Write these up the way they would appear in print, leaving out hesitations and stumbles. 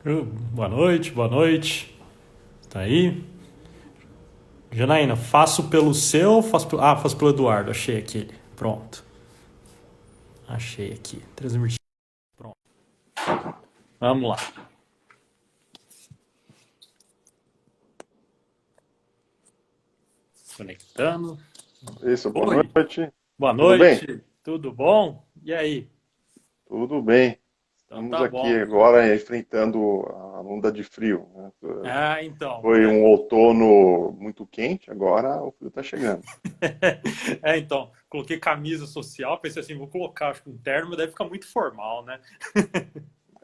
Boa noite, boa noite. Tá aí? Janaína, faço pelo seu, faço pelo Eduardo. Achei aquele. Pronto. Achei aqui. Transmitir. Pronto. Vamos lá. Conectando. Isso, boa Oi. noite. Boa Tudo bem? noite. Tudo bom? E aí? Tudo bem. Então Estamos tá aqui bom. agora enfrentando a onda de frio, né? Ah, então. Foi um outono muito quente, agora o frio está chegando. Então. Coloquei camisa social, pensei assim, vou colocar, acho que um terno, mas deve ficar muito formal, né?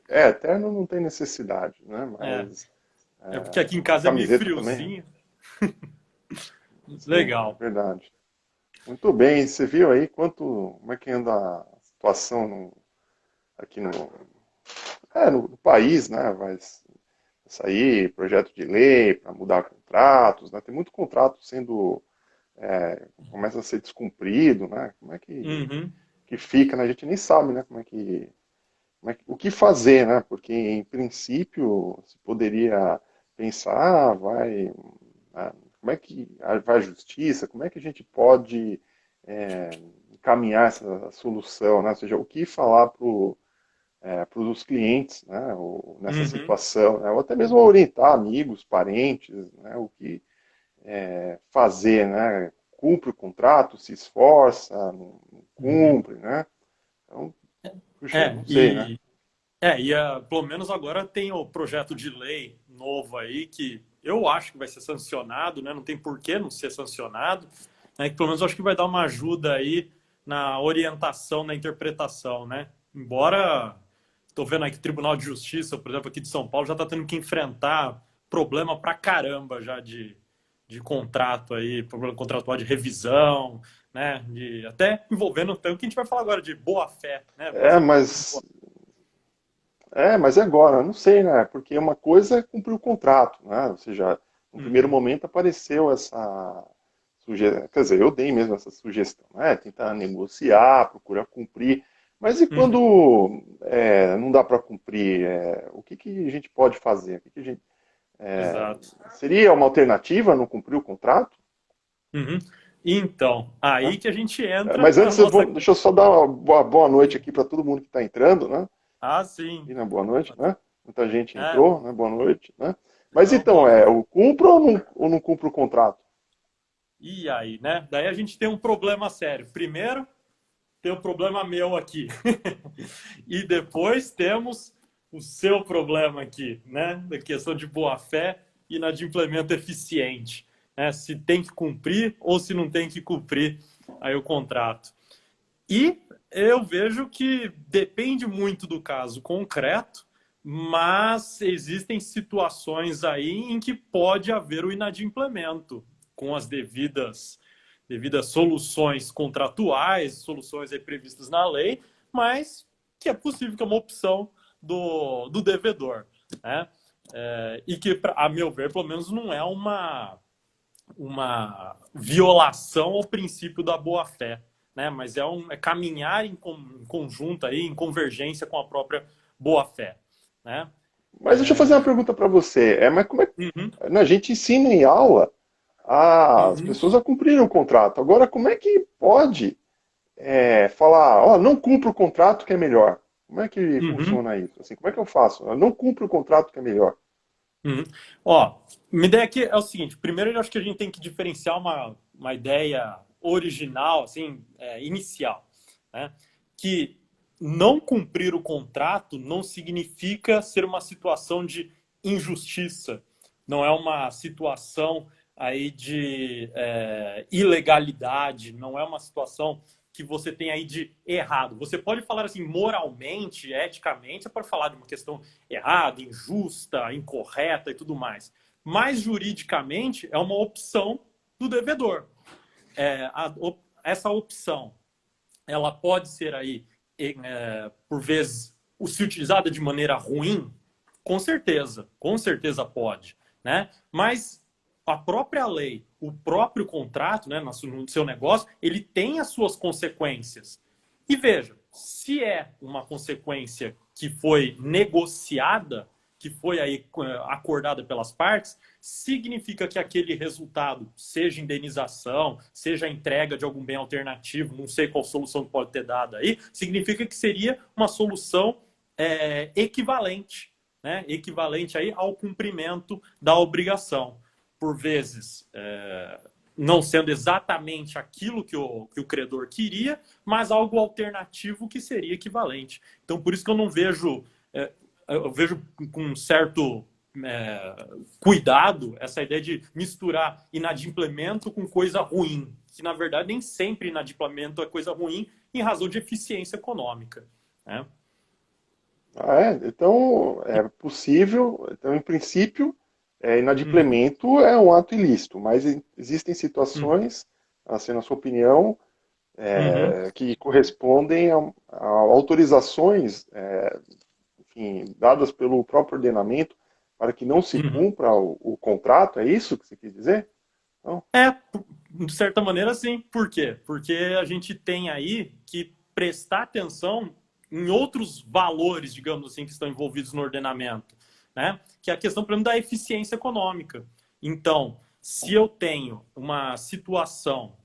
É, terno não tem necessidade, né? É. Mas É porque aqui em uma casa é meio camiseta também, friozinho. sim, é Legal. verdade. Muito bem, você viu aí como é que anda a situação aqui no país, né? Vai sair projeto de lei para mudar contratos, né? Tem muito contrato sendo começa a ser descumprido, né? Como é Uhum. que fica, né? A gente nem sabe, né? O que fazer, né? Porque em princípio se poderia pensar, ah, como é que vai a justiça, como é que a gente pode encaminhar essa solução, né? Ou seja, o que falar para os clientes, né? Nessa Uhum. situação, né? Ou até mesmo orientar amigos, parentes, né? O que fazer, né? Cumpre o contrato, se esforça, não Uhum. cumpre, né? Então, puxa, É, não sei, né? e, pelo menos agora tem o projeto de lei novo aí que eu acho que vai ser sancionado, né? Não tem por que não ser sancionado, né? Que pelo menos eu acho que vai dar uma ajuda aí na orientação, na interpretação, né? Embora estou vendo aqui que o Tribunal de Justiça, por exemplo, aqui de São Paulo, já está tendo que enfrentar problema pra caramba já de contrato aí, problema contratual de revisão, né? Até envolvendo tanto que a gente vai falar agora de boa fé, né? É, Fazer mas mas é agora, não sei, né? Porque uma coisa é cumprir o contrato, né? Ou seja, no primeiro Uhum, momento apareceu essa sugestão, quer dizer, eu dei mesmo essa sugestão, né? Tentar negociar, procurar cumprir. Mas e uhum, quando não dá para cumprir? O que que a gente pode fazer? O que que a gente, exato. seria uma alternativa não cumprir o contrato? Uhum. Então, Né? aí que a gente entra Mas na antes, nossa. deixa eu só dar uma boa noite aqui para todo mundo que está entrando, né? Ah, sim. E na boa noite, né? Muita gente É, entrou, né? Boa noite, né? Mas então, então, boa noite. o cumpro ou não cumpro o contrato? E aí, né? Daí a gente tem um problema sério. Primeiro, tem o problema meu aqui. E depois temos o seu problema aqui, né? Da questão de boa-fé e na de implemento eficiente. Né? Se tem que cumprir ou se não tem que cumprir aí o contrato. E eu vejo que depende muito do caso concreto, mas existem situações aí em que pode haver o inadimplemento com as devidas soluções contratuais, soluções aí previstas na lei, mas que é possível que é uma opção do devedor, né? E que, a meu ver, pelo menos não é uma violação ao princípio da boa-fé, né? Mas é caminhar em conjunto aí, em convergência com a própria boa-fé, né? Mas deixa eu fazer uma pergunta para você. Mas como é que Uhum, né, a gente ensina em aula as uhum, pessoas a cumprirem o contrato? Agora, como é que pode falar, ó, não cumpro o contrato que é melhor? Como é que uhum, funciona isso? Assim, como é que eu faço? Eu não cumpro o contrato que é melhor. uhum. Ó, minha ideia aqui é o seguinte: primeiro, eu acho que a gente tem que diferenciar uma ideia original, assim, inicial, né? Que não cumprir o contrato não significa ser uma situação de injustiça, não é uma situação aí de ilegalidade, não é uma situação que você tem aí de errado. Você pode falar assim, moralmente, eticamente, você pode falar de uma questão errada, injusta, incorreta e tudo mais. Mas juridicamente é uma opção do devedor. É, a, essa opção, ela pode ser aí, por vezes, se utilizada de maneira ruim, com certeza pode, né? Mas a própria lei, o próprio contrato, né, no seu negócio, ele tem as suas consequências. E veja, se é uma consequência que foi negociada, que foi aí acordada pelas partes, significa que aquele resultado, seja indenização, seja a entrega de algum bem alternativo, não sei qual solução pode ter dado aí, significa que seria uma solução equivalente, né? Equivalente aí ao cumprimento da obrigação. Por vezes, não sendo exatamente aquilo que o credor queria, mas algo alternativo que seria equivalente. Então, por isso que eu não vejo, eu vejo com um certo cuidado essa ideia de misturar inadimplemento com coisa ruim, que na verdade nem sempre inadimplemento é coisa ruim em razão de eficiência econômica, né? Então é possível, então em princípio, inadimplemento é um ato ilícito, mas existem Uhum. situações, assim, na sua opinião, Uhum. que correspondem a autorizações, enfim, dadas pelo próprio ordenamento para que não se Uhum. cumpra o contrato, é isso que você quis dizer? Não? De certa maneira, sim. Por quê? Porque a gente tem aí que prestar atenção em outros valores, digamos assim, que estão envolvidos no ordenamento, né? Que é a questão, por exemplo, da eficiência econômica. Então, se eu tenho uma situação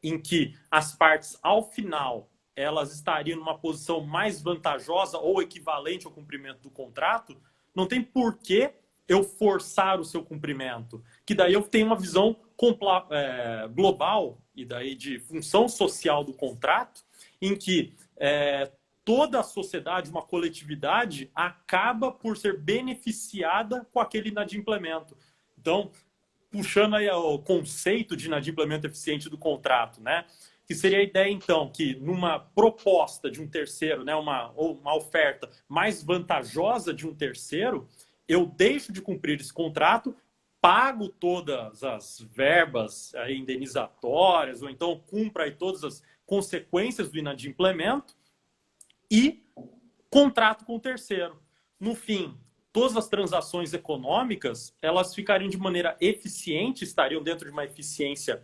em que as partes, ao final, elas estariam numa posição mais vantajosa ou equivalente ao cumprimento do contrato, não tem por que eu forçar o seu cumprimento. Que daí eu tenho uma visão global e daí de função social do contrato, em que toda a sociedade, uma coletividade, acaba por ser beneficiada com aquele inadimplemento. Então, puxando aí o conceito de inadimplemento eficiente do contrato, né? Que seria a ideia, então, que numa proposta de um terceiro, né, uma oferta mais vantajosa de um terceiro, eu deixo de cumprir esse contrato, pago todas as verbas aí, indenizatórias, ou então cumpro aí todas as consequências do inadimplemento e contrato com o terceiro. No fim, todas as transações econômicas, elas ficariam de maneira eficiente, estariam dentro de uma eficiência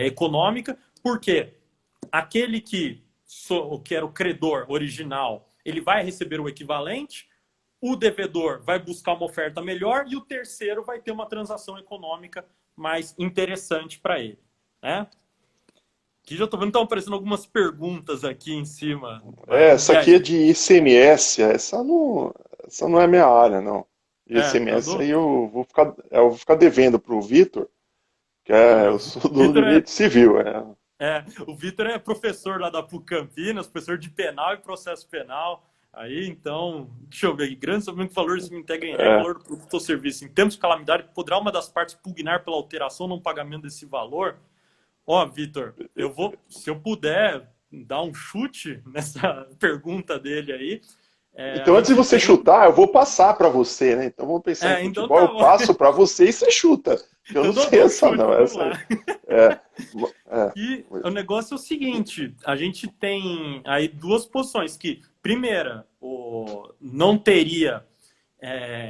econômica, porque aquele que era o credor original, ele vai receber o equivalente, o devedor vai buscar uma oferta melhor e o terceiro vai ter uma transação econômica mais interessante para ele, né? Aqui já estou vendo que estão aparecendo algumas perguntas aqui em cima. Essa E aqui é aí? de ICMS, essa não é minha área, não. De Eu ICMS aí dou. eu vou ficar devendo para o Vitor, que eu sou do Vitor direito civil. o Vitor é professor lá da PUC Campinas, professor de penal e processo penal. Aí, então, deixa eu ver aqui. Grande sabimento de valores se integra em regra, É, valor do produto ou serviço. Em termos de calamidade, poderá uma das partes pugnar pela alteração ou não pagamento desse valor? Ó, Vitor, eu vou, se eu puder dar um chute nessa pergunta dele aí, a Então, antes de gente você tem. chutar, eu vou passar para você, né? Então, vamos pensar em Então futebol, tá eu bom. passo para você e você chuta. Que eu não Eu sei dou um essa, chute, não. vamos Essa lá. aí. É, é, E o negócio é o seguinte, a gente tem aí duas posições, que, primeira, não teria,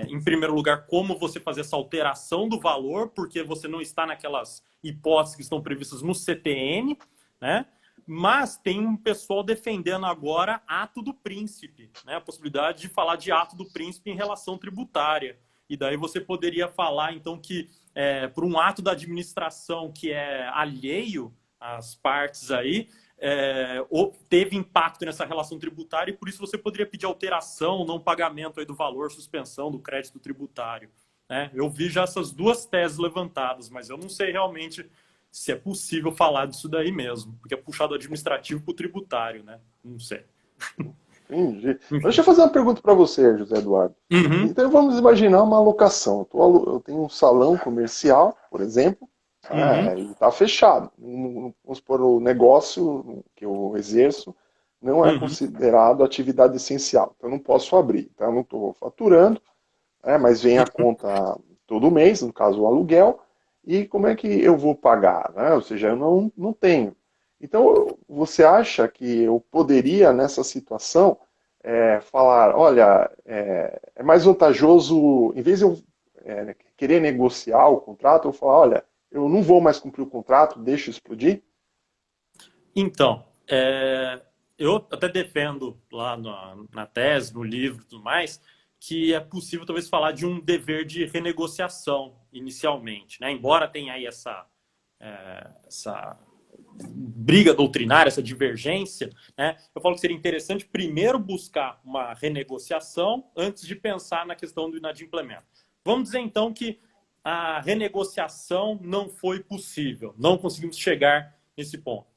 em primeiro lugar, como você fazer essa alteração do valor, porque você não está naquelas hipóteses que estão previstas no CTN, né? Mas tem um pessoal defendendo agora ato do príncipe, né? A possibilidade de falar de ato do príncipe em relação tributária. E daí você poderia falar, então, que por um ato da administração que é alheio às partes aí, teve impacto nessa relação tributária e por isso você poderia pedir alteração, não pagamento aí do valor, suspensão do crédito tributário, né? Eu vi já essas duas teses levantadas, mas eu não sei realmente se é possível falar disso daí mesmo, porque é puxado administrativo para o tributário, né? Não sei. entendi. Mas deixa Enfim. eu fazer uma pergunta para você, José Eduardo. Uhum, Então, vamos imaginar uma alocação. Eu tenho um salão comercial, por exemplo, uhum, e está fechado. Vamos supor, o negócio que eu exerço não é uhum, considerado atividade essencial. Então, eu não posso abrir. Então, eu não estou faturando, mas vem a conta todo mês, no caso o aluguel, e como é que eu vou pagar? Né? Ou seja, eu não tenho. Então, você acha que eu poderia, nessa situação, falar, olha, é mais vantajoso, em vez de eu querer negociar o contrato, eu falar, olha, eu não vou mais cumprir o contrato, deixa explodir? Então, eu até defendo lá na tese, no livro e tudo mais, que é possível talvez falar de um dever de renegociação inicialmente, né? Embora tenha aí essa briga doutrinária, essa divergência, né? Eu falo que seria interessante primeiro buscar uma renegociação antes de pensar na questão do inadimplemento. Vamos dizer então que a renegociação não foi possível, não conseguimos chegar nesse ponto.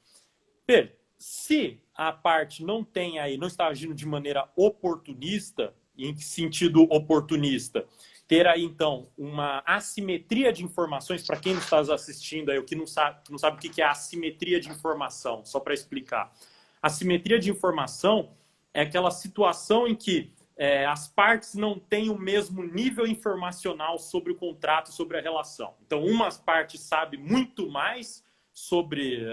Pedro, se a parte não está agindo de maneira oportunista, em que sentido oportunista? Ter aí, então, uma assimetria de informações, para quem está assistindo aí, o que não sabe o que é assimetria de informação, só para explicar. Assimetria de informação é aquela situação em que as partes não têm o mesmo nível informacional sobre o contrato, sobre a relação. Então, uma parte sabe muito mais sobre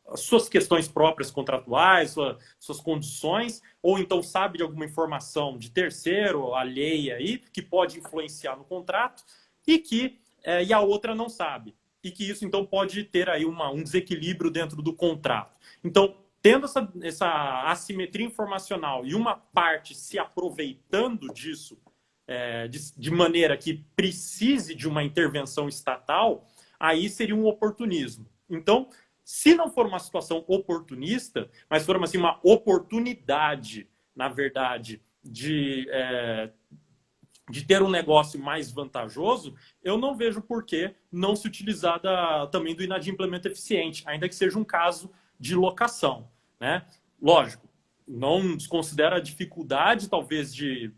as suas questões próprias contratuais, suas condições, ou então sabe de alguma informação de terceiro, alheia aí, que pode influenciar no contrato, e a outra não sabe. E que isso, então, pode ter aí um desequilíbrio dentro do contrato. Então, tendo essa assimetria informacional e uma parte se aproveitando disso de maneira que precise de uma intervenção estatal, aí seria um oportunismo. Então, se não for uma situação oportunista, mas for uma oportunidade, na verdade, de ter um negócio mais vantajoso, eu não vejo por que não se utilizar também do inadimplemento eficiente, ainda que seja um caso de locação, né? Lógico, não desconsidera a dificuldade, talvez, de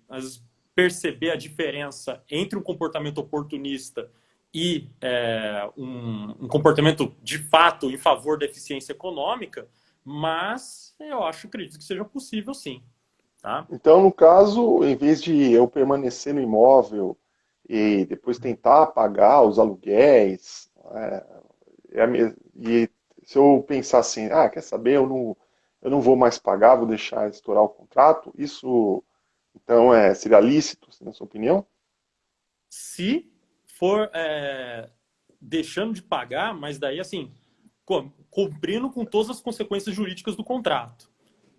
perceber a diferença entre um comportamento oportunista e um comportamento de fato em favor da eficiência econômica, mas acredito que seja possível sim. Tá? Então, no caso, em vez de eu permanecer no imóvel e depois tentar pagar os aluguéis, e se eu pensar assim, quer saber, eu não vou mais pagar, vou deixar estourar o contrato, isso então seria lícito, na sua opinião? Se for deixando de pagar, mas daí assim, cumprindo com todas as consequências jurídicas do contrato.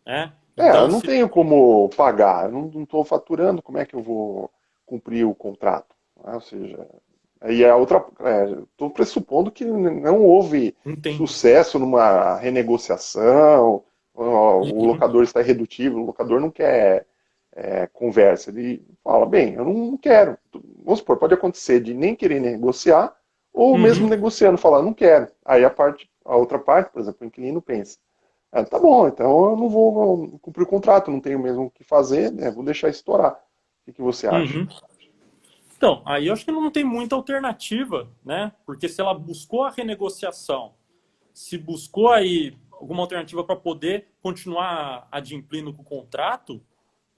Né? Então, eu não tenho como pagar, eu não estou faturando, como é que eu vou cumprir o contrato? Ou seja, aí estou pressupondo que não houve sucesso numa renegociação, o locador está irredutível, o locador não quer conversa, ele fala, bem, eu não quero. Vamos supor, pode acontecer de nem querer negociar, ou mesmo negociando, falar, não quero. Aí a outra parte, por exemplo, o inquilino pensa, tá bom, então eu não vou cumprir o contrato, não tenho mesmo o que fazer, vou deixar estourar. O que você acha? Então, aí eu acho que não tem muita alternativa, né? Porque se ela buscou a renegociação, se buscou aí alguma alternativa para poder continuar adimplindo com o contrato,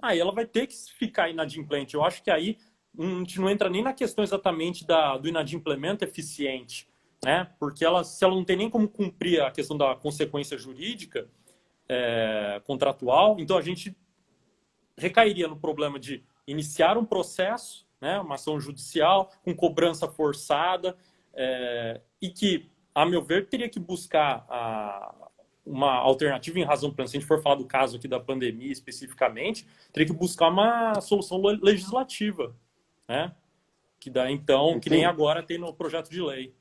aí ela vai ter que ficar inadimplente. Eu acho que aí a gente não entra nem na questão exatamente do inadimplemento eficiente, né? Porque se ela não tem nem como cumprir a questão da consequência jurídica contratual, então a gente recairia no problema de iniciar um processo, né, uma ação judicial com cobrança forçada e que, a meu ver, teria que buscar uma alternativa em razão plena. Se a gente for falar do caso aqui da pandemia especificamente, teria que buscar uma solução legislativa, né? Que dá então, que nem agora tem no projeto de lei,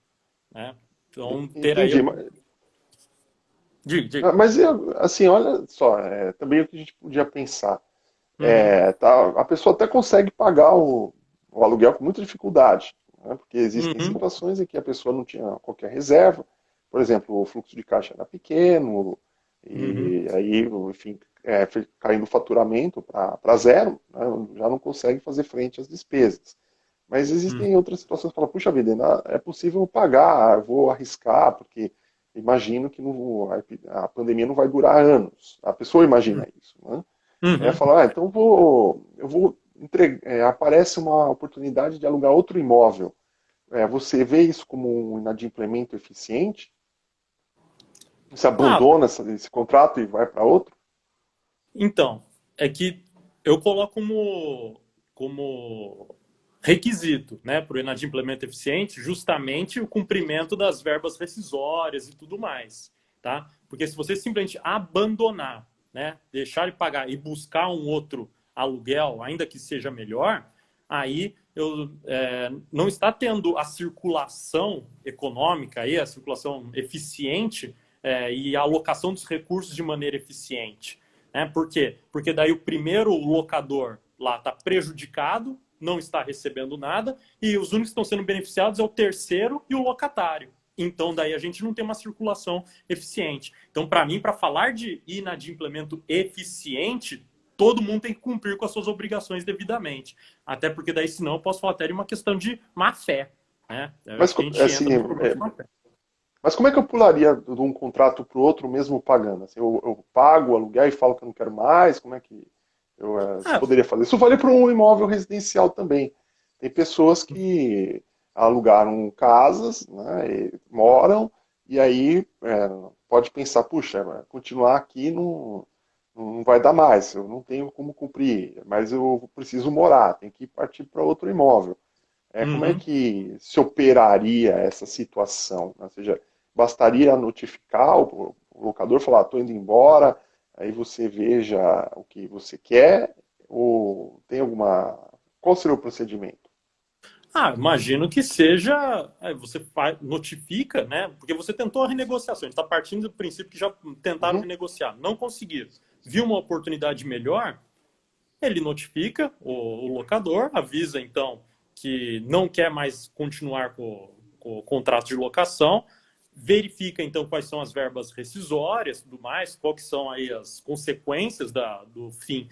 né? Então, ter aí... Diga. Mas, assim, olha só, também o que a gente podia pensar. A pessoa até consegue pagar o aluguel com muita dificuldade, né? Porque existem situações em que a pessoa não tinha qualquer reserva, por exemplo, o fluxo de caixa era pequeno, e aí, enfim, foi caindo o faturamento para zero, né? Já não consegue fazer frente às despesas. Mas existem outras situações que falam, puxa vida, é possível pagar, vou arriscar, porque imagino que a pandemia não vai durar anos. A pessoa imagina isso, né? Ela fala, então eu vou entregar, aparece uma oportunidade de alugar outro imóvel. Você vê isso como um inadimplemento eficiente? Você abandona esse contrato e vai para outro? Então, é que eu coloco como requisito, né, para o inadimplemento eficiente, justamente o cumprimento das verbas rescisórias e tudo mais, tá? Porque se você simplesmente abandonar, né, deixar de pagar e buscar um outro aluguel, ainda que seja melhor, aí não está tendo a circulação econômica, aí, a circulação eficiente e a alocação dos recursos de maneira eficiente. Né? Por quê? Porque daí o primeiro locador lá está prejudicado, não está recebendo nada, e os únicos que estão sendo beneficiados é o terceiro e o locatário. Então, daí a gente não tem uma circulação eficiente. Então, para mim, para falar de inadimplemento eficiente, todo mundo tem que cumprir com as suas obrigações devidamente. Até porque daí, senão, eu posso falar até de uma questão de má-fé. Né? Mas, assim, mas como é que eu pularia de um contrato para o outro mesmo pagando? Assim, eu pago o aluguel e falo que eu não quero mais? Como é que você poderia fazer? Isso vale para um imóvel residencial também. Tem pessoas que alugaram casas, né, moram, e aí pode pensar, puxa, continuar aqui não vai dar mais, eu não tenho como cumprir, mas eu preciso morar, tem que partir para outro imóvel. Como é que se operaria essa situação? Ou seja, bastaria notificar o locador, falar, estou indo embora, aí você veja o que você quer, ou tem alguma... Qual seria o procedimento? Imagino que seja, você notifica, né? Porque você tentou a renegociação, a gente está partindo do princípio que já tentaram renegociar, não conseguiram. Viu uma oportunidade melhor, ele notifica o locador, avisa então que não quer mais continuar com o contrato de locação, verifica então quais são as verbas rescisórias e tudo mais, quais que são aí as consequências do fim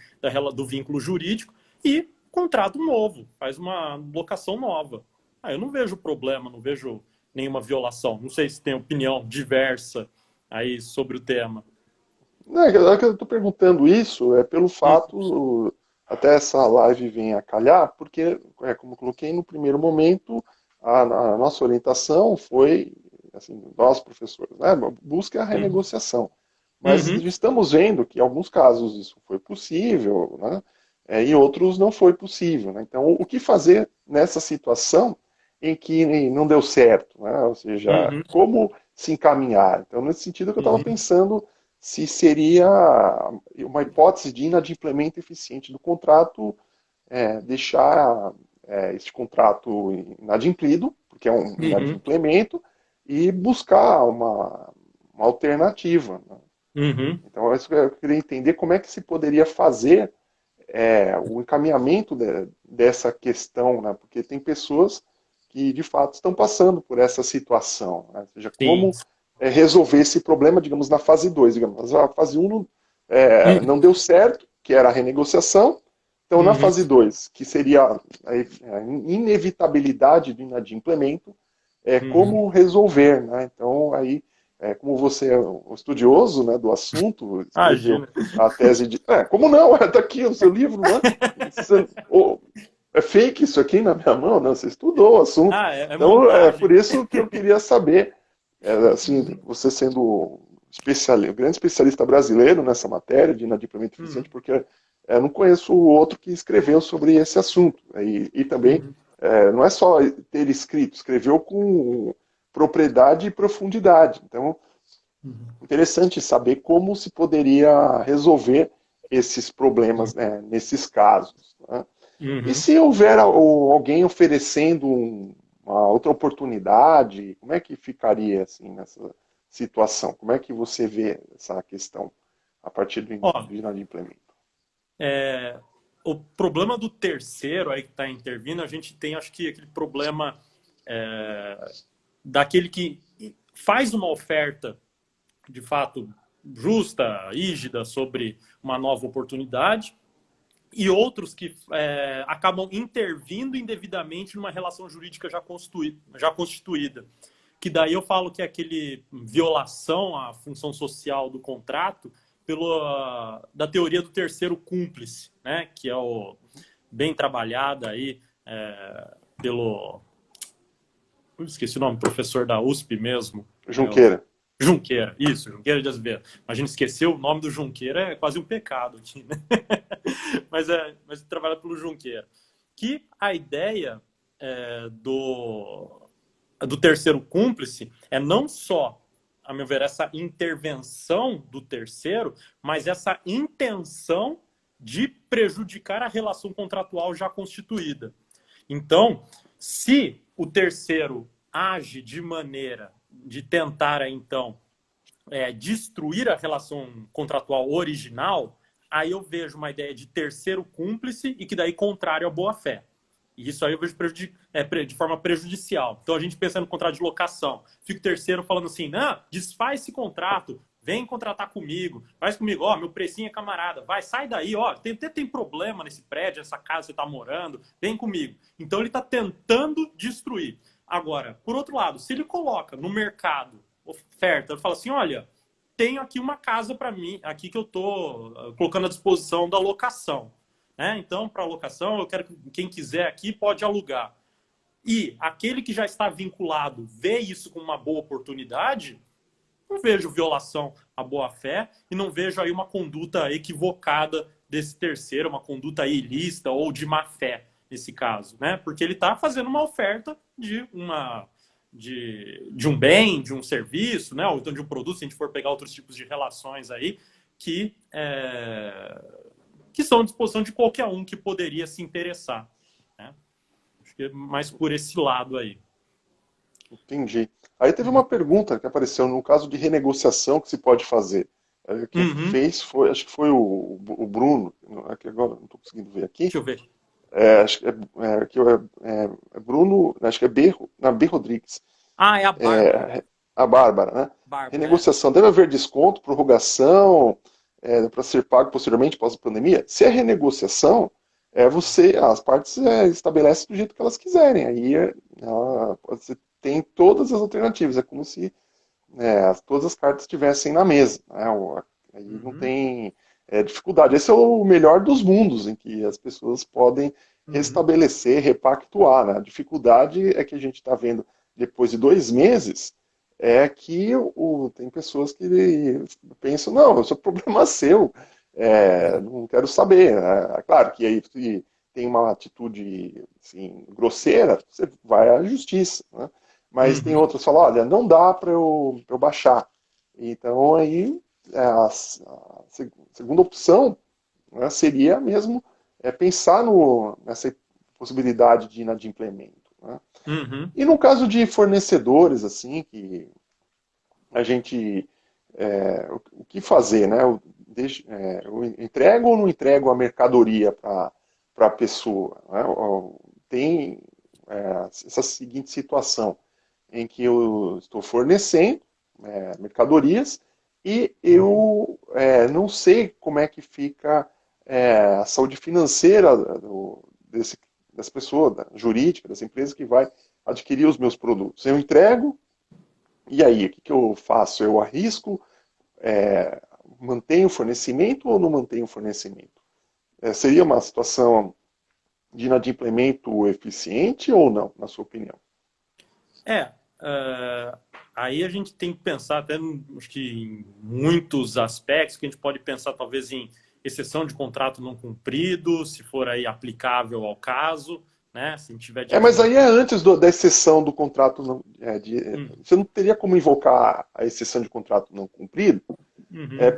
do vínculo jurídico e contrato novo, faz uma locação nova. Eu não vejo problema, não vejo nenhuma violação. Não sei se tem opinião diversa aí sobre o tema. Não, é que eu estou perguntando isso pelo fato, até essa live vem a calhar, porque, como eu coloquei no primeiro momento, a nossa orientação foi, assim, nós professores, né, busca a renegociação. Mas estamos vendo que em alguns casos isso foi possível, né, e outros não foi possível. Né? Então, o que fazer nessa situação em que não deu certo? Né? Ou seja, como se encaminhar? Então, nesse sentido que eu estava pensando se seria uma hipótese de inadimplemento eficiente do contrato, deixar este contrato inadimplido, porque é um inadimplemento, e buscar uma alternativa. Né? Então, eu queria entender como é que se poderia fazer o encaminhamento dessa questão, né? Porque tem pessoas que, de fato, estão passando por essa situação. Né? Ou seja, como resolver esse problema, digamos, na fase 2. Digamos, a fase 1 não deu certo, que era a renegociação. Então, na fase 2, que seria a inevitabilidade do inadimplemento, como resolver. Né? Então, aí, como você é um estudioso, né, do assunto, escreveu a tese de... como não? Está aqui o seu livro, né? É fake isso aqui na minha mão? Não, você estudou o assunto. Então, por isso que eu queria saber, assim, você sendo um grande especialista brasileiro nessa matéria de inadimplemento eficiente, porque não conheço o outro que escreveu sobre esse assunto. E também, não é só ter escrito, escreveu com propriedade e profundidade. Então, interessante saber como se poderia resolver esses problemas, né, nesses casos. Né? E se houver alguém oferecendo uma outra oportunidade, como é que ficaria assim, nessa situação? Como é que você vê essa questão a partir do inadimplemento? O problema do terceiro aí que está intervindo, a gente tem, acho que, aquele problema daquele que faz uma oferta, de fato, justa, rígida, sobre uma nova oportunidade, e outros que acabam intervindo indevidamente numa relação jurídica já constituída. Que daí eu falo que é aquele violação à função social do contrato da teoria do terceiro cúmplice, né? Que é bem trabalhada aí pelo... Eu esqueci o nome, professor da USP mesmo. Junqueira. Junqueira, isso, Junqueira de Azevedo. A gente esqueceu o nome do Junqueira, é quase um pecado aqui, né? mas trabalha pelo Junqueira. Que a ideia do terceiro cúmplice é não só, a meu ver, essa intervenção do terceiro, mas essa intenção de prejudicar a relação contratual já constituída. Então, se o terceiro age de maneira de tentar, então, destruir a relação contratual original, aí eu vejo uma ideia de terceiro cúmplice e que daí contrário à boa-fé. E isso aí eu vejo de forma prejudicial. Então a gente pensa no contrato de locação. Fica o terceiro falando assim, não, desfaz esse contrato, vem contratar comigo, faz comigo, ó, meu precinho é camarada, vai, sai daí, ó, tem problema nesse prédio, nessa casa que você está morando, vem comigo. Então ele está tentando destruir. Agora, por outro lado, se ele coloca no mercado oferta, ele fala assim, olha, tenho aqui uma casa para mim, aqui que eu estou colocando à disposição da locação. Né? Então, para locação, eu quero que quem quiser aqui pode alugar. E aquele que já está vinculado vê isso como uma boa oportunidade, não vejo violação à boa-fé e não vejo aí uma conduta equivocada desse terceiro, uma conduta ilícita ou de má-fé, nesse caso. Né? Porque ele está fazendo uma oferta de um bem, de um serviço, né? Ou então de um produto, se a gente for pegar outros tipos de relações aí, que são à disposição de qualquer um que poderia se interessar. Né? Acho que é mais por esse lado aí. Entendi. Aí teve uma pergunta que apareceu no caso de renegociação que se pode fazer. Quem fez foi, acho que foi o Bruno, que agora não estou conseguindo ver aqui. Deixa eu ver. Acho que é Bruno, acho que é B. Rodrigues. Ah, é a Bárbara. A Bárbara, né? Bárbara, renegociação, deve haver desconto, prorrogação, para ser pago posteriormente após a pandemia? Se é renegociação, as partes estabelecem do jeito que elas quiserem. Aí você tem todas as alternativas. É como se todas as cartas estivessem na mesa. Né? Aí não tem dificuldade. Esse é o melhor dos mundos, em que as pessoas podem restabelecer, repactuar. Né? A dificuldade é que a gente está vendo depois de 2 meses, que tem pessoas que pensam, não, isso é problema seu, não quero saber. Né? Claro que aí se tem uma atitude assim, grosseira, você vai à justiça. Né? Mas tem outras que falam, olha, não dá para eu baixar. Então aí a segunda opção, né, seria mesmo pensar nessa possibilidade de inadimplemento. Né? E no caso de fornecedores, assim, que a gente... o que fazer, né? Eu entrego ou não entrego a mercadoria para a pessoa? Né? Tem essa seguinte situação, em que eu estou fornecendo mercadorias e eu não sei como é que fica a saúde financeira dessa pessoa, da jurídica, dessa empresa que vai adquirir os meus produtos. Eu entrego, e aí, o que eu faço? Eu arrisco, mantenho o fornecimento ou não mantenho o fornecimento? Seria uma situação de inadimplemento eficiente ou não, na sua opinião? Aí a gente tem que pensar até acho que em muitos aspectos, que a gente pode pensar talvez em exceção de contrato não cumprido, se for aí aplicável ao caso, né? Se a gente tiver mas aí é antes da exceção do contrato não, você não teria como invocar a exceção de contrato não cumprido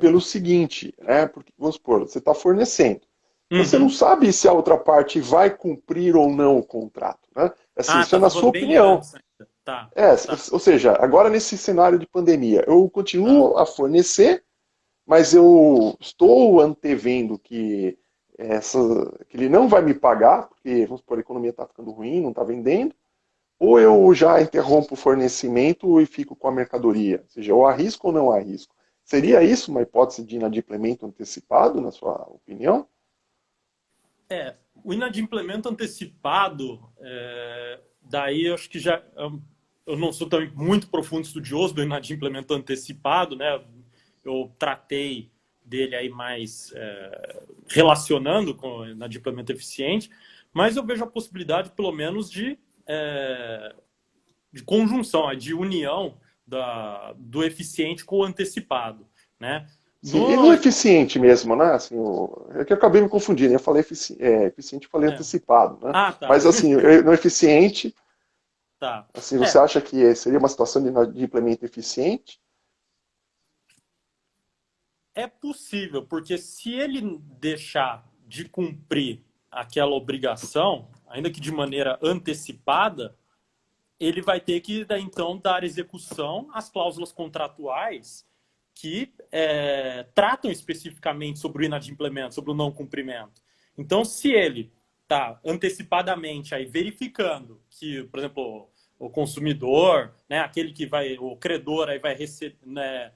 pelo seguinte, porque, vamos supor, você está fornecendo. Você não sabe se a outra parte vai cumprir ou não o contrato. Né? Assim, isso é na sua opinião. Tá. Ou seja, agora nesse cenário de pandemia, eu continuo a fornecer, mas eu estou antevendo que ele não vai me pagar, porque, vamos supor, a economia está ficando ruim, não está vendendo, ou eu já interrompo o fornecimento e fico com a mercadoria? Ou seja, eu arrisco ou não arrisco? Seria isso uma hipótese de inadimplemento antecipado, na sua opinião? O inadimplemento antecipado, daí eu acho que já... Eu não sou também muito profundo estudioso do inadimplemento antecipado, né? Eu tratei dele aí mais relacionando com o inadimplemento eficiente, mas eu vejo a possibilidade, pelo menos, de conjunção, de união do eficiente com o antecipado, né? Sim, e no eficiente mesmo, né? Assim, é que eu acabei me confundindo. Eu falei eficiente, eu falei antecipado, né? Tá. Mas assim, no eficiente, tá. Assim, você acha que seria uma situação de implemento eficiente? É possível, porque se ele deixar de cumprir aquela obrigação, ainda que de maneira antecipada, ele vai ter que, então, dar execução às cláusulas contratuais que tratam especificamente sobre o inadimplemento, sobre o não cumprimento. Então, se ele está antecipadamente aí verificando que, por exemplo, o consumidor, né, aquele que vai, o credor aí vai receber, né,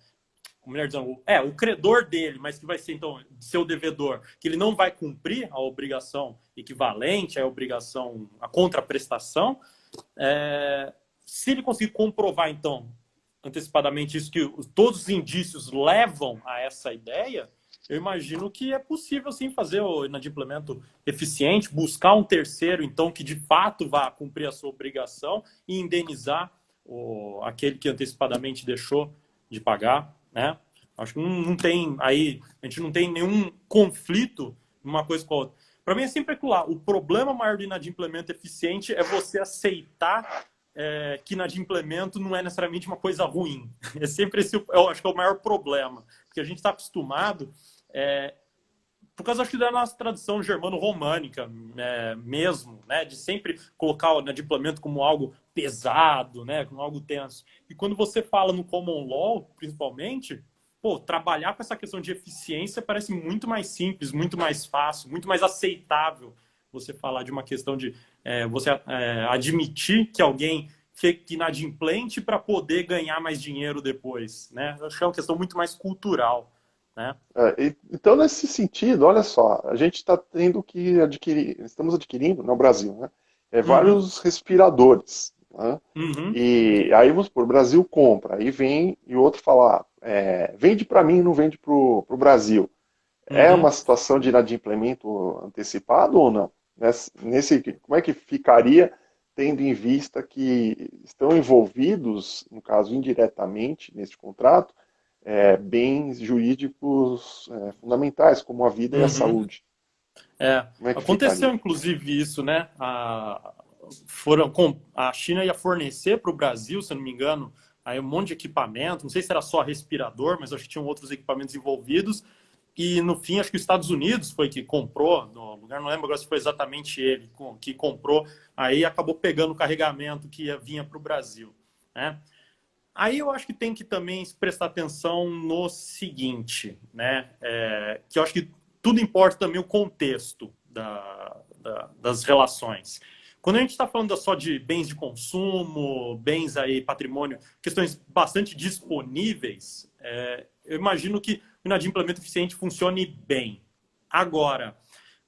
melhor dizendo, o credor dele, mas que vai ser, então, seu devedor, que ele não vai cumprir a obrigação equivalente à obrigação, a contraprestação, se ele conseguir comprovar, então, antecipadamente isso, que todos os indícios levam a essa ideia, eu imagino que é possível, sim, fazer o inadimplemento eficiente, buscar um terceiro, então, que de fato vá cumprir a sua obrigação e indenizar aquele que antecipadamente deixou de pagar, né? Acho que não tem aí, a gente não tem nenhum conflito uma coisa com a outra. Para mim é sempre claro, o problema maior do inadimplemento eficiente é você aceitar que inadimplemento não é necessariamente uma coisa ruim. É sempre esse, eu acho que é o maior problema, porque a gente está acostumado, por causa, acho que, da nossa tradição germano-românica mesmo, né, de sempre colocar o inadimplemento como algo pesado, né, como algo tenso. E quando você fala no common law, principalmente, trabalhar com essa questão de eficiência parece muito mais simples, muito mais fácil, muito mais aceitável você falar de uma questão de você admitir que alguém fique inadimplente para poder ganhar mais dinheiro depois, né? Eu acho que é uma questão muito mais cultural, né? Então, nesse sentido, olha só, a gente está tendo que adquirir, estamos adquirindo no Brasil, né, Uhum, vários respiradores, né? uhum, E aí, vamos supor, o Brasil compra, aí vem e o outro fala, vende para mim e não vende para o Brasil. É uhum. uma situação de inadimplemento antecipado ou não? Como é que ficaria, tendo em vista que estão envolvidos, no caso indiretamente, neste contrato, bens jurídicos fundamentais, como a vida e a Uhum. saúde? Como é que Aconteceu, ficaria? inclusive, isso, né? A China ia fornecer para o Brasil, se eu não me engano, aí um monte de equipamento, não sei se era só respirador, mas acho que tinham outros equipamentos envolvidos. E no fim, acho que os Estados Unidos foi que comprou, no lugar, não lembro agora se foi exatamente ele que comprou, aí acabou pegando o carregamento que vinha para o Brasil, né? Aí eu acho que tem que também prestar atenção no seguinte, né? Que eu acho que tudo importa também o contexto das relações. Quando a gente está falando só de bens de consumo, bens aí, patrimônio, questões bastante disponíveis, eu imagino que o inadimplemento eficiente funcione bem. Agora,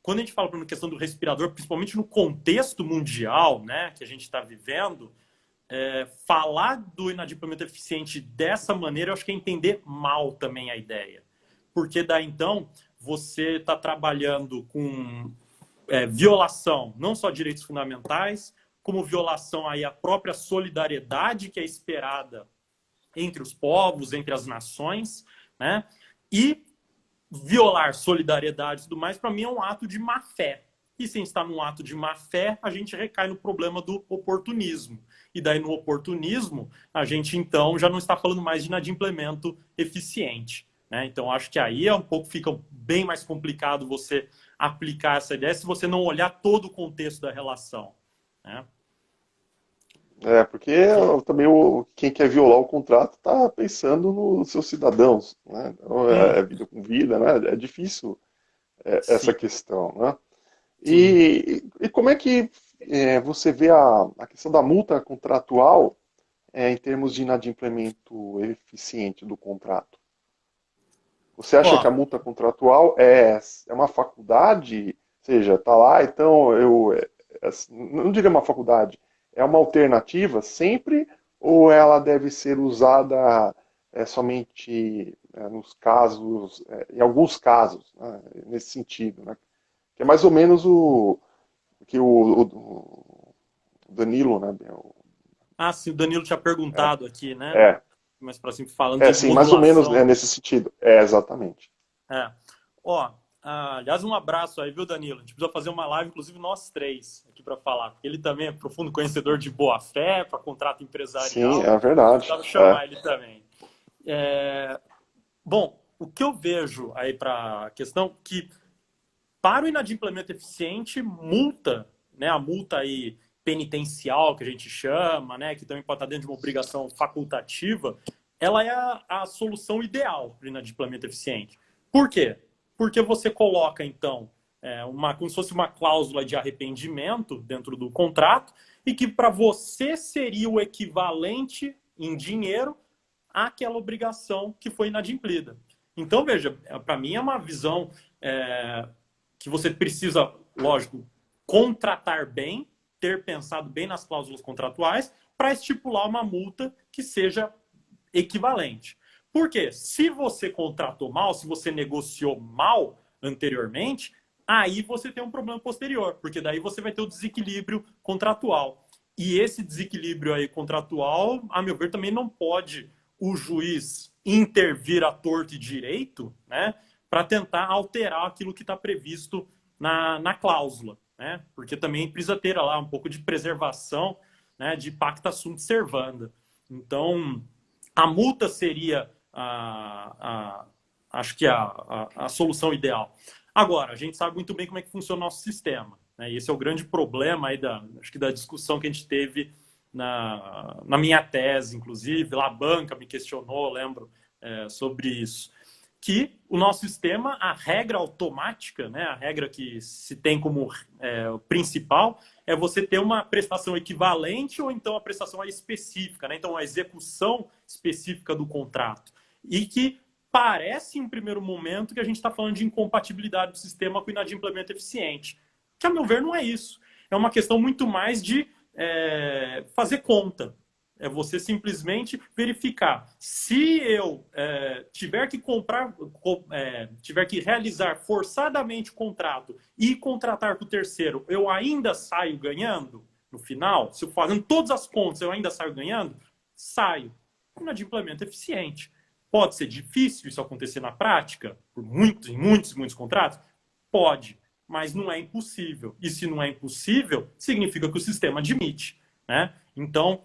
quando a gente fala por questão do respirador, principalmente no contexto mundial, né, que a gente está vivendo, falar do inadimplemento eficiente dessa maneira, eu acho que é entender mal também a ideia. Porque daí, então, você está trabalhando com violação, não só de direitos fundamentais, como violação aí à própria solidariedade que é esperada entre os povos, entre as nações, né? E violar solidariedade e tudo mais, para mim, é um ato de má fé. E se a gente está num ato de má fé, a gente recai no problema do oportunismo. E daí, no oportunismo, a gente, então, já não está falando mais de inadimplemento eficiente, né? Então, acho que aí fica bem mais complicado você aplicar essa ideia se você não olhar todo o contexto da relação, né? Porque também quem quer violar o contrato está pensando nos seus cidadãos, né? Então, Hum, vida com vida, né? É difícil essa sim, questão, né? sim. E como é que você vê a questão da multa contratual em termos de inadimplemento eficiente do contrato? Você Ó, acha que a multa contratual é uma faculdade? Ou seja, tá lá, então não diria uma faculdade, é uma alternativa sempre ou ela deve ser usada somente nos casos, em alguns casos, né, nesse sentido, né? Que é mais ou menos o que o Danilo, né? sim, o Danilo tinha É, perguntado aqui, né? é, Mais para cima, falando de sim, mais ou menos modulação. nesse sentido. É, exatamente. É. Ó, aliás, um abraço aí, viu, Danilo? A gente precisa fazer uma live, inclusive nós três, aqui para falar. Porque ele também é profundo conhecedor de boa-fé, para contrato Sim, empresarial. é verdade. Precisava chamar ele também. Bom, o que eu vejo aí para a questão que, para o inadimplemento eficiente, multa, né, a multa aí penitencial, que a gente chama, né, que também pode estar dentro de uma obrigação facultativa, ela é a solução ideal para o inadimplemento eficiente. Por quê? Porque você coloca, então, como se fosse uma cláusula de arrependimento dentro do contrato e que para você seria o equivalente em dinheiro àquela obrigação que foi inadimplida. Então, veja, para mim é uma visão que você precisa, lógico, contratar bem, ter pensado bem nas cláusulas contratuais para estipular uma multa que seja equivalente. Por quê? Se você contratou mal, se você negociou mal anteriormente, aí você tem um problema posterior, porque daí você vai ter o desequilíbrio contratual. E esse desequilíbrio aí contratual, a meu ver, também não pode o juiz intervir à torto e direito, né, para tentar alterar aquilo que está previsto na cláusula, né, porque também precisa ter lá um pouco de preservação, né, de pacta sunt servanda. Então, a multa seria acho que a solução ideal. Agora, a gente sabe muito bem como é que funciona o nosso sistema, né? E esse é o grande problema aí acho que da discussão que a gente teve na minha tese, inclusive. Lá a banca me questionou, lembro, sobre isso. Que o nosso sistema, a regra automática, né, a regra que se tem como principal, é você ter uma prestação equivalente ou então a prestação específica, né? Então, a execução específica do contrato. E que parece, em primeiro momento, que a gente está falando de incompatibilidade do sistema com o inadimplemento eficiente. Que, a meu ver, não é isso. É uma questão muito mais de fazer conta. É você simplesmente verificar. Se eu tiver que tiver que realizar forçadamente o contrato e contratar com o terceiro, eu ainda saio ganhando no final? Se eu fazendo todas as contas, eu ainda saio ganhando? Saio. Inadimplemento eficiente. Pode ser difícil isso acontecer na prática, por muitos contratos? Pode, mas não é impossível. E se não é impossível, significa que o sistema admite, né? Então,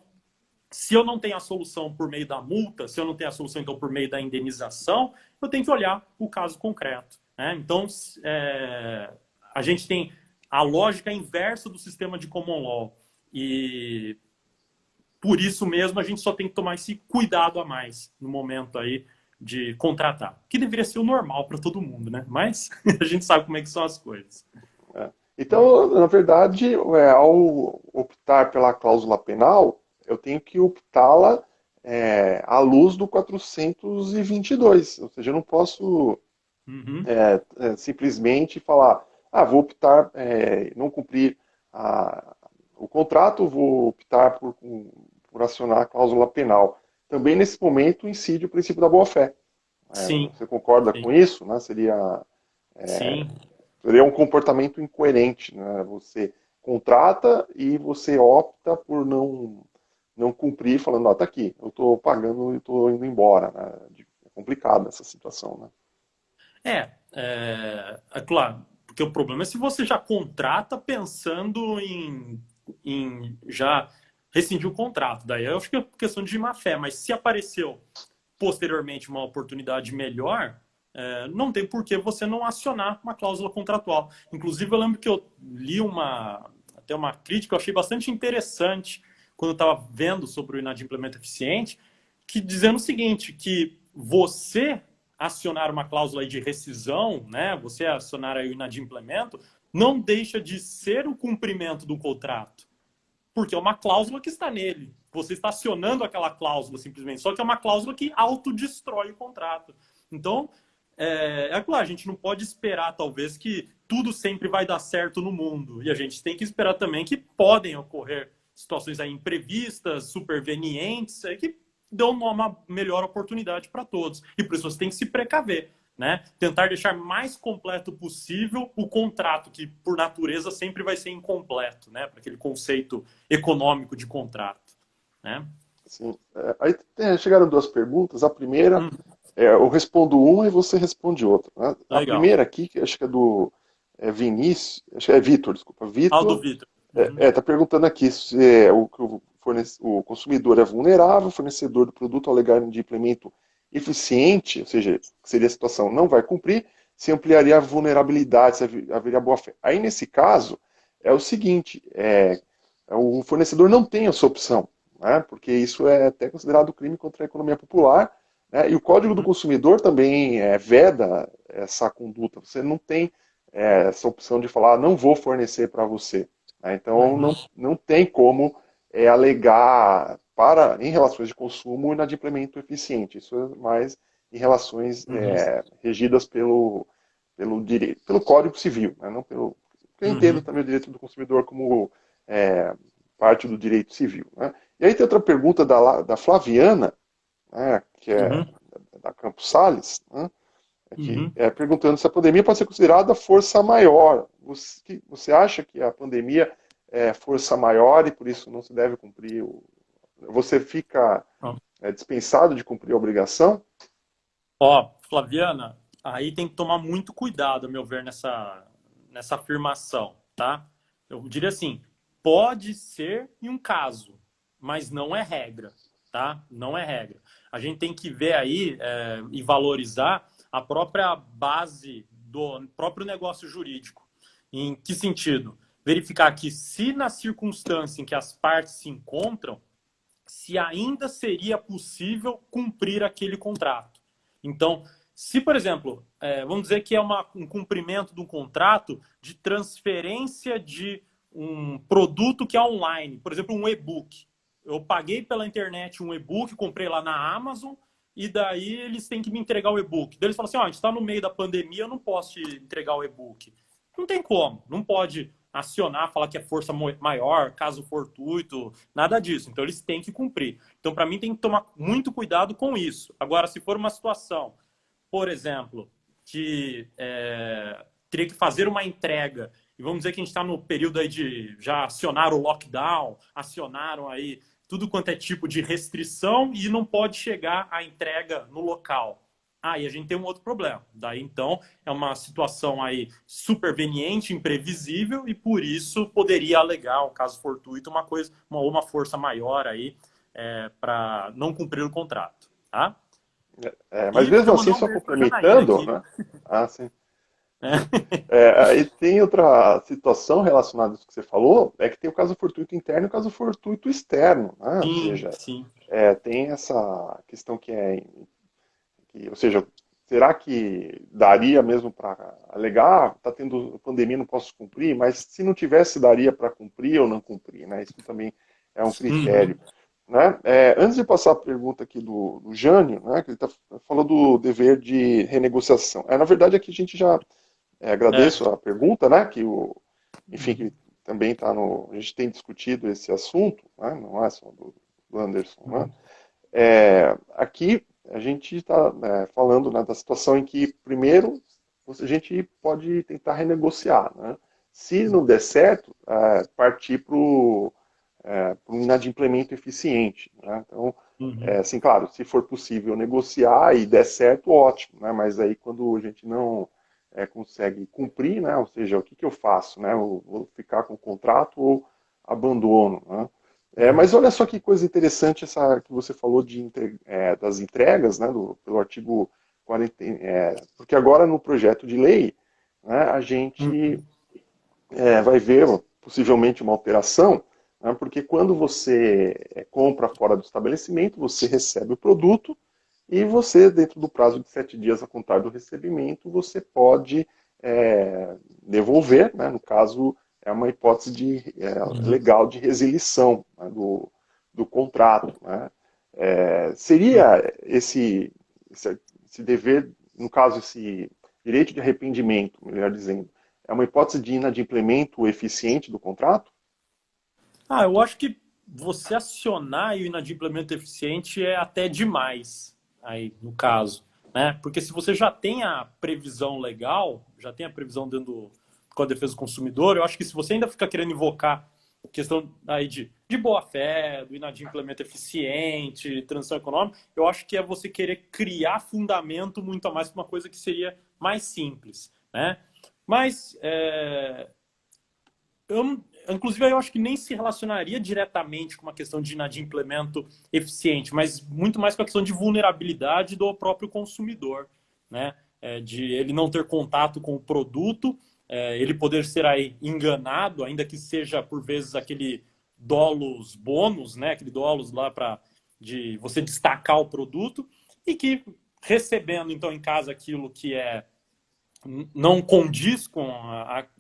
se eu não tenho a solução por meio da multa, se eu não tenho a solução então por meio da indenização, eu tenho que olhar o caso concreto, né? Então, a gente tem a lógica inversa do sistema de common law. E por isso mesmo a gente só tem que tomar esse cuidado a mais no momento aí de contratar, que deveria ser o normal para todo mundo, né? Mas a gente sabe como é que são as coisas. Então, na verdade, ao optar pela cláusula penal, eu tenho que optá-la à luz do 422. Ou seja, eu não posso simplesmente falar, vou optar, não cumprir o contrato, vou optar por acionar a cláusula penal. Também, nesse momento, incide o princípio da boa-fé. Sim. Você concorda Sim. com isso? Né? Seria um comportamento incoerente, né? Você contrata e você opta por não cumprir, falando, tá aqui, eu estou pagando e estou indo embora. Né? É complicado essa situação, né? É claro, porque o problema é se você já contrata pensando em já rescindir o contrato. Daí eu acho que é questão de má fé, mas se apareceu posteriormente uma oportunidade melhor, não tem por que você não acionar uma cláusula contratual. Inclusive, eu lembro que eu li até uma crítica que eu achei bastante interessante quando eu estava vendo sobre o inadimplemento eficiente, que dizendo o seguinte, que você acionar uma cláusula de rescisão, né, você acionar aí o inadimplemento, não deixa de ser o cumprimento do contrato, porque é uma cláusula que está nele. Você está acionando aquela cláusula simplesmente, só que é uma cláusula que autodestrói o contrato. Então, claro, a gente não pode esperar, talvez, que tudo sempre vai dar certo no mundo. E a gente tem que esperar também que podem ocorrer situações aí imprevistas, supervenientes, que dão uma melhor oportunidade para todos. E por isso você tem que se precaver, né? Tentar deixar mais completo possível o contrato, que por natureza sempre vai ser incompleto, né? Para aquele conceito econômico de contrato, né? Sim. Aí chegaram duas perguntas. A primeira, eu respondo uma e você responde outra. Né? A primeira aqui, que acho que é do Vinícius, acho que é Vitor, desculpa. Do Vitor. Vitor. Tá perguntando aqui se o consumidor é vulnerável, o fornecedor do produto ao alegar de implemento eficiente, ou seja, que seria a situação, não vai cumprir, se ampliaria a vulnerabilidade, se haveria boa-fé. Aí, nesse caso, é o seguinte, o fornecedor não tem essa opção, né, porque isso é até considerado crime contra a economia popular, né, e o Código do Uhum. Consumidor também veda essa conduta. Você não tem essa opção de falar, não vou fornecer para você. Né, então, Uhum. não tem como alegar em relações de consumo inadimplemento eficiente. Isso é mais em relações Uhum. regidas pelo direito, pelo Código Civil, né, não pelo. Eu entendo Uhum. também o direito do consumidor como é, parte do direito civil. Né? E aí tem outra pergunta da Flaviana, né, que é Uhum. da Campos Sales, né, Uhum. perguntando se a pandemia pode ser considerada força maior. Você acha que a pandemia é força maior e por isso não se deve cumprir você fica Ó, dispensado de cumprir a obrigação? Ó, Flaviana, aí tem que tomar muito cuidado, a meu ver, nessa afirmação, tá? Eu diria assim, pode ser em um caso, mas não é regra, tá? Não é regra. A gente tem que ver aí e valorizar a própria base do próprio negócio jurídico. Em que sentido? Verificar que se na circunstância em que as partes se encontram, se ainda seria possível cumprir aquele contrato. Então, se, por exemplo, vamos dizer que é um cumprimento de um contrato de transferência de um produto que é online, por exemplo, um e-book. Eu paguei pela internet um e-book, comprei lá na Amazon, e daí eles têm que me entregar o e-book. Daí eles falam assim: a gente está no meio da pandemia, eu não posso te entregar o e-book. Não tem como, não pode acionar, falar que é força maior, caso fortuito, nada disso. Então eles têm que cumprir. Então, para mim, tem que tomar muito cuidado com isso. Agora, se for uma situação, por exemplo, que teria que fazer uma entrega, e vamos dizer que a gente está no período aí de já acionar o lockdown, acionaram aí tudo quanto é tipo de restrição e não pode chegar a entrega no local. Aí a gente tem um outro problema. Daí, então, é uma situação aí superveniente, imprevisível, e por isso poderia alegar, o caso fortuito, uma força maior aí para não cumprir o contrato. Tá? Mas E queria mesmo mandar assim, um só beijo para Janaína complementando, aqui. né? Ah, sim. Né? Aí tem outra situação relacionada a isso que você falou, é que tem o caso fortuito interno e o caso fortuito externo, né? Ou Sim, seja, sim. tem essa questão ou seja, será que daria mesmo para alegar, está tendo pandemia, não posso cumprir, mas se não tivesse, daria para cumprir ou não cumprir, né? Isso também é um Uhum. critério. Né? Antes de passar a pergunta aqui do Jânio, né, que ele falou do dever de renegociação. Na verdade, aqui a gente já É. agradeço a pergunta, né, enfim, Uhum. que também está a gente tem discutido esse assunto, né, não é só do Anderson, né? Uhum. Aqui a gente está falando, né, da situação em que, primeiro, a gente pode tentar renegociar. Né? Se não der certo, partir para um inadimplemento eficiente. Né? Então, Uhum. assim, claro, se for possível negociar e der certo, ótimo. Né? Mas aí, quando a gente não consegue cumprir, né? Ou seja, o que eu faço? Né? Eu vou ficar com o contrato ou abandono? Né? Uhum. Mas olha só que coisa interessante essa que você falou das entregas, né, pelo artigo 40, porque agora no projeto de lei, né, a gente Uhum. vai ver possivelmente uma alteração, né, porque quando você compra fora do estabelecimento, você recebe o produto e você, dentro do prazo de 7 dias a contar do recebimento, você pode devolver, né, no caso, é uma hipótese Uhum. legal de resilição, né, do contrato. Né. Uhum. Seria esse dever, no caso, esse direito de arrependimento, melhor dizendo, é uma hipótese de inadimplemento eficiente do contrato? Eu acho que você acionar o inadimplemento eficiente é até demais aí, no caso, né? Porque se você já tem a previsão legal, já tem a previsão dentro do Código de Defesa do Consumidor, eu acho que se você ainda ficar querendo invocar a questão aí de boa-fé, do inadimplemento eficiente, transição econômica, eu acho que é você querer criar fundamento muito a mais para uma coisa que seria mais simples, né? Mas inclusive, eu acho que nem se relacionaria diretamente com uma questão de inadimplemento eficiente, mas muito mais com a questão de vulnerabilidade do próprio consumidor, né? de ele não ter contato com o produto, ele poder ser aí enganado, ainda que seja por vezes aquele dólar bônus, né? Aquele dólar lá de você destacar o produto, e que recebendo então em casa aquilo que não condiz com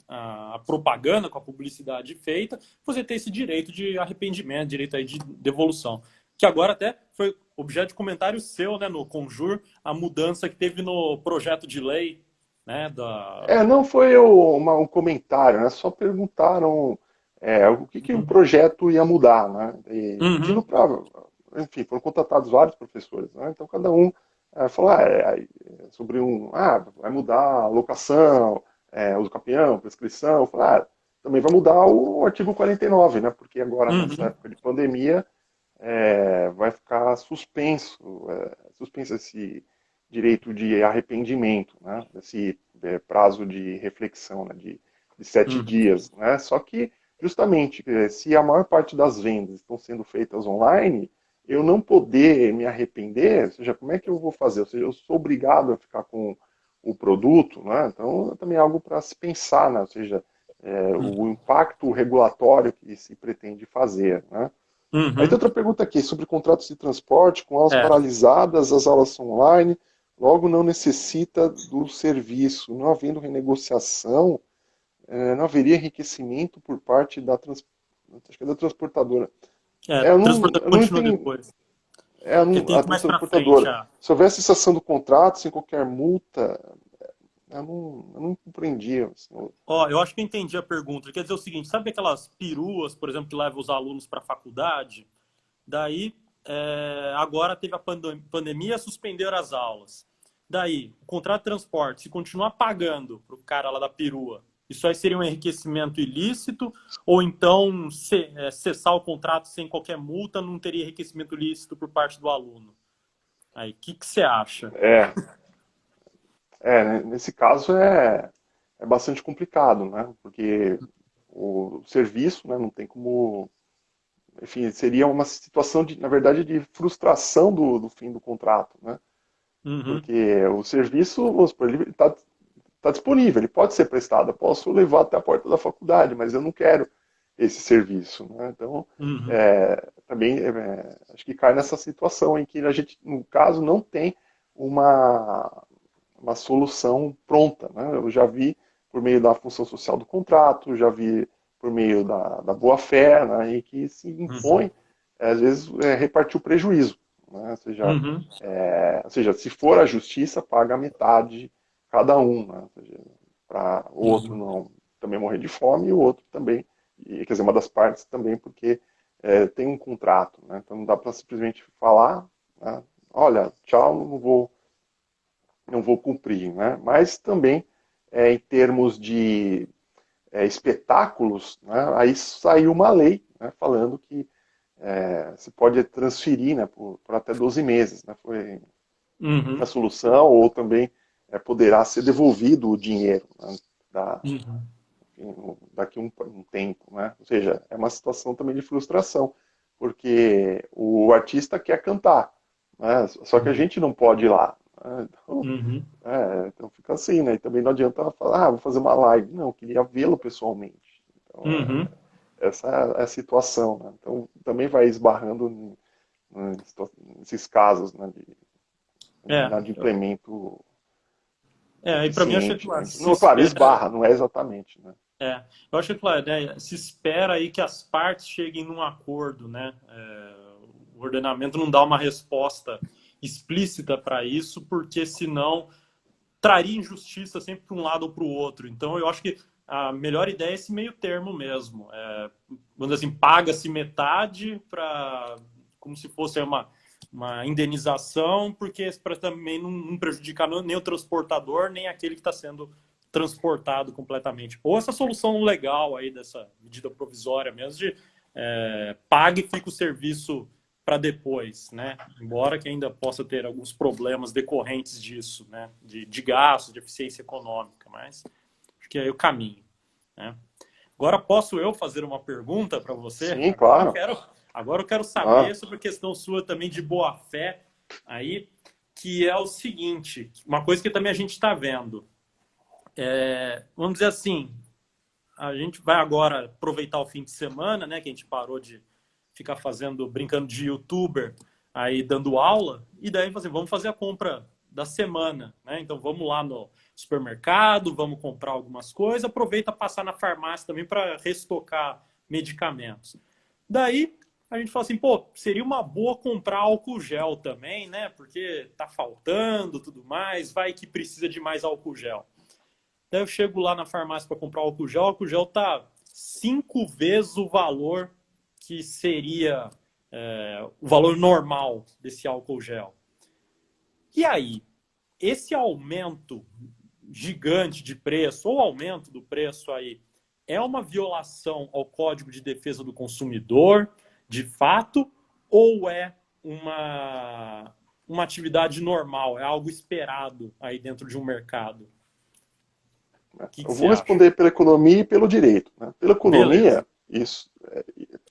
a propaganda, com a publicidade feita, você tem esse direito de arrependimento, direito aí de devolução. Que agora até foi objeto de comentário seu, né, no Conjur, a mudança que teve no projeto de lei, né, Não foi um comentário, né? Só perguntaram o que o Uhum. projeto ia mudar, né? E pedindo Uhum. para, enfim, foram contratados vários professores, né? Então cada um falou sobre vai mudar a locação, uso capião, prescrição, também vai mudar o artigo 49, né? Porque agora nessa Uhum. época de pandemia vai ficar suspenso esse direito de arrependimento, né? Esse prazo de reflexão, né? De 7 dias, né? Só que, justamente, se a maior parte das vendas estão sendo feitas online, eu não poder me arrepender, ou seja, como é que eu vou fazer? Ou seja, eu sou obrigado a ficar com o produto, né? Então, também é algo para se pensar, né? Ou seja, o impacto regulatório que se pretende fazer, né? Aí tem Uhum. outra pergunta aqui sobre contratos de transporte, com aulas É. paralisadas, as aulas são online, logo não necessita do serviço. Não havendo renegociação, não haveria enriquecimento por parte acho que é da transportadora. O transportador Eu não continua entendi. depois. Porque tem A que ir mais para frente. transportadora. Se houvesse cessação do contrato, sem qualquer multa, eu não compreendia. Assim, Ó, eu acho que eu entendi a pergunta. Ele quer dizer o seguinte, sabe aquelas peruas, por exemplo, que levam os alunos para a faculdade? Daí, agora teve a pandemia, suspenderam as aulas. Daí, o contrato de transporte, se continuar pagando para o cara lá da perua, isso aí seria um enriquecimento ilícito? Ou então, cessar o contrato sem qualquer multa, não teria enriquecimento ilícito por parte do aluno? Aí, o que você acha? é, né, nesse caso é bastante complicado, né? Porque o serviço, né, não tem como. Enfim, seria uma situação, na verdade, de frustração do fim do contrato, né? Uhum, Porque o serviço, vamos supor, ele está disponível, ele pode ser prestado, eu posso levar até a porta da faculdade, mas eu não quero esse serviço, né? Então, uhum, também acho que cai nessa situação em que a gente, no caso, não tem uma, uma solução pronta, né? Eu já vi por meio da função social do contrato, já vi por meio da boa-fé, né, e que se uhum, impõe, às vezes, repartir o prejuízo. Né? uhum, Ou seja, se for a justiça, paga metade cada um. Né? Ou seja, para o outro uhum, não também morrer de fome e o outro também, quer dizer, uma das partes também, porque tem um contrato. Né? Então não dá para simplesmente falar, né? Olha, tchau, não vou cumprir. Né? Mas também, em termos de espetáculos, né, aí saiu uma lei, né, falando que se pode transferir, né, por até 12 meses. Né, foi a uhum, solução, ou também poderá ser devolvido o dinheiro, né, uhum. daqui a um tempo. Né? Ou seja, é uma situação também de frustração, porque o artista quer cantar, né, só que a gente não pode ir lá. Né? Uhum. Então fica assim, né? E também não adianta falar, vou fazer uma live. Não, eu queria vê-lo pessoalmente. Então, Uhum. essa é a situação, né? Então, também vai esbarrando nesses casos, né, de É, inadimplemento e para mim achei que eficiente, lá, né? se Não, claro, espera, esbarra, não é exatamente, né? eu achei que lá, né, se espera aí que as partes cheguem num acordo, né? O ordenamento não dá uma resposta explícita para isso, porque senão traria injustiça sempre para um lado ou para o outro. Então eu acho que a melhor ideia é esse meio termo mesmo. Vamos dizer assim, paga-se metade para como se fosse uma indenização, porque para também não prejudicar nem o transportador, nem aquele que está sendo transportado completamente. Ou essa solução legal aí dessa medida provisória mesmo de pague e fica o serviço para depois, né? Embora que ainda possa ter alguns problemas decorrentes disso, né? De gasto, de eficiência econômica, mas acho que é aí o caminho, né? Agora posso eu fazer uma pergunta para você? Sim, claro. Agora eu quero Ah, saber sobre a questão sua também de boa fé aí, que é o seguinte, uma coisa que também a gente está vendo. Vamos dizer assim, a gente vai agora aproveitar o fim de semana, né, que a gente parou de ficar brincando de youtuber, aí dando aula, e daí vamos fazer a compra da semana, né? Então vamos lá no supermercado, vamos comprar algumas coisas, aproveita passar na farmácia também para restocar medicamentos. Daí a gente fala assim, pô, seria uma boa comprar álcool gel também, né? Porque tá faltando, tudo mais, vai que precisa de mais álcool gel. Daí eu chego lá na farmácia para comprar álcool gel tá 5 vezes o valor que seria o valor normal desse álcool gel. E aí, esse aumento gigante de preço, ou aumento do preço aí, é uma violação ao Código de Defesa do Consumidor, de fato, ou é uma atividade normal, é algo esperado aí dentro de um mercado? Que Eu você vou acha? responder pela economia e pelo direito. Né? Beleza.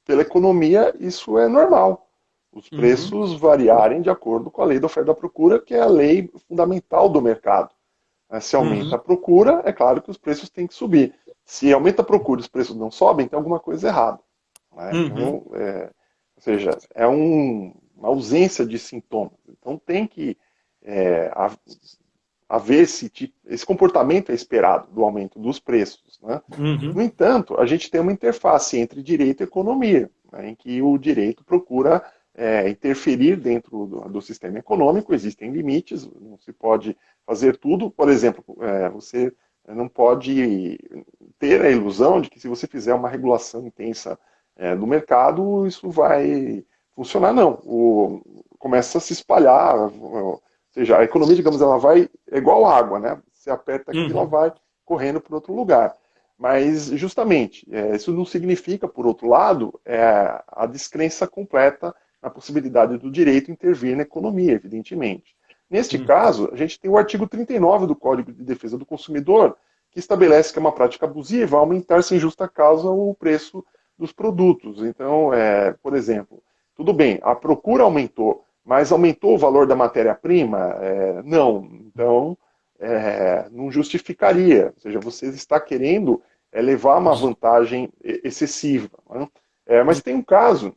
Pela economia, isso é normal. Os Uhum, preços variarem de acordo com a lei da oferta e da procura, que é a lei fundamental do mercado. Se aumenta a uhum, procura, é claro que os preços têm que subir. Se aumenta a procura e os preços não sobem, tem alguma coisa errada. Né? uhum, Então, ou seja, uma ausência de sintomas. Então tem que haver esse comportamento é esperado do aumento dos preços. Né? uhum, No entanto, a gente tem uma interface entre direito e economia, né, em que o direito procura interferir dentro do sistema econômico, existem limites, não se pode fazer tudo. Por exemplo, você não pode ter a ilusão de que se você fizer uma regulação intensa do mercado, isso vai funcionar. Não. Começa a se espalhar, ou seja, a economia, digamos, ela vai é igual água, né? Você aperta aqui, ela uhum, vai correndo para outro lugar. Mas, justamente, isso não significa, por outro lado, a descrença completa na possibilidade do direito intervir na economia, evidentemente. Neste uhum, caso, a gente tem o artigo 39 do Código de Defesa do Consumidor, que estabelece que é uma prática abusiva aumentar sem justa causa o preço dos produtos. Então, por exemplo, tudo bem, a procura aumentou, mas aumentou o valor da matéria-prima? Não. Então, não justificaria. Ou seja, você está querendo levar uma vantagem excessiva. Né? Mas tem um caso,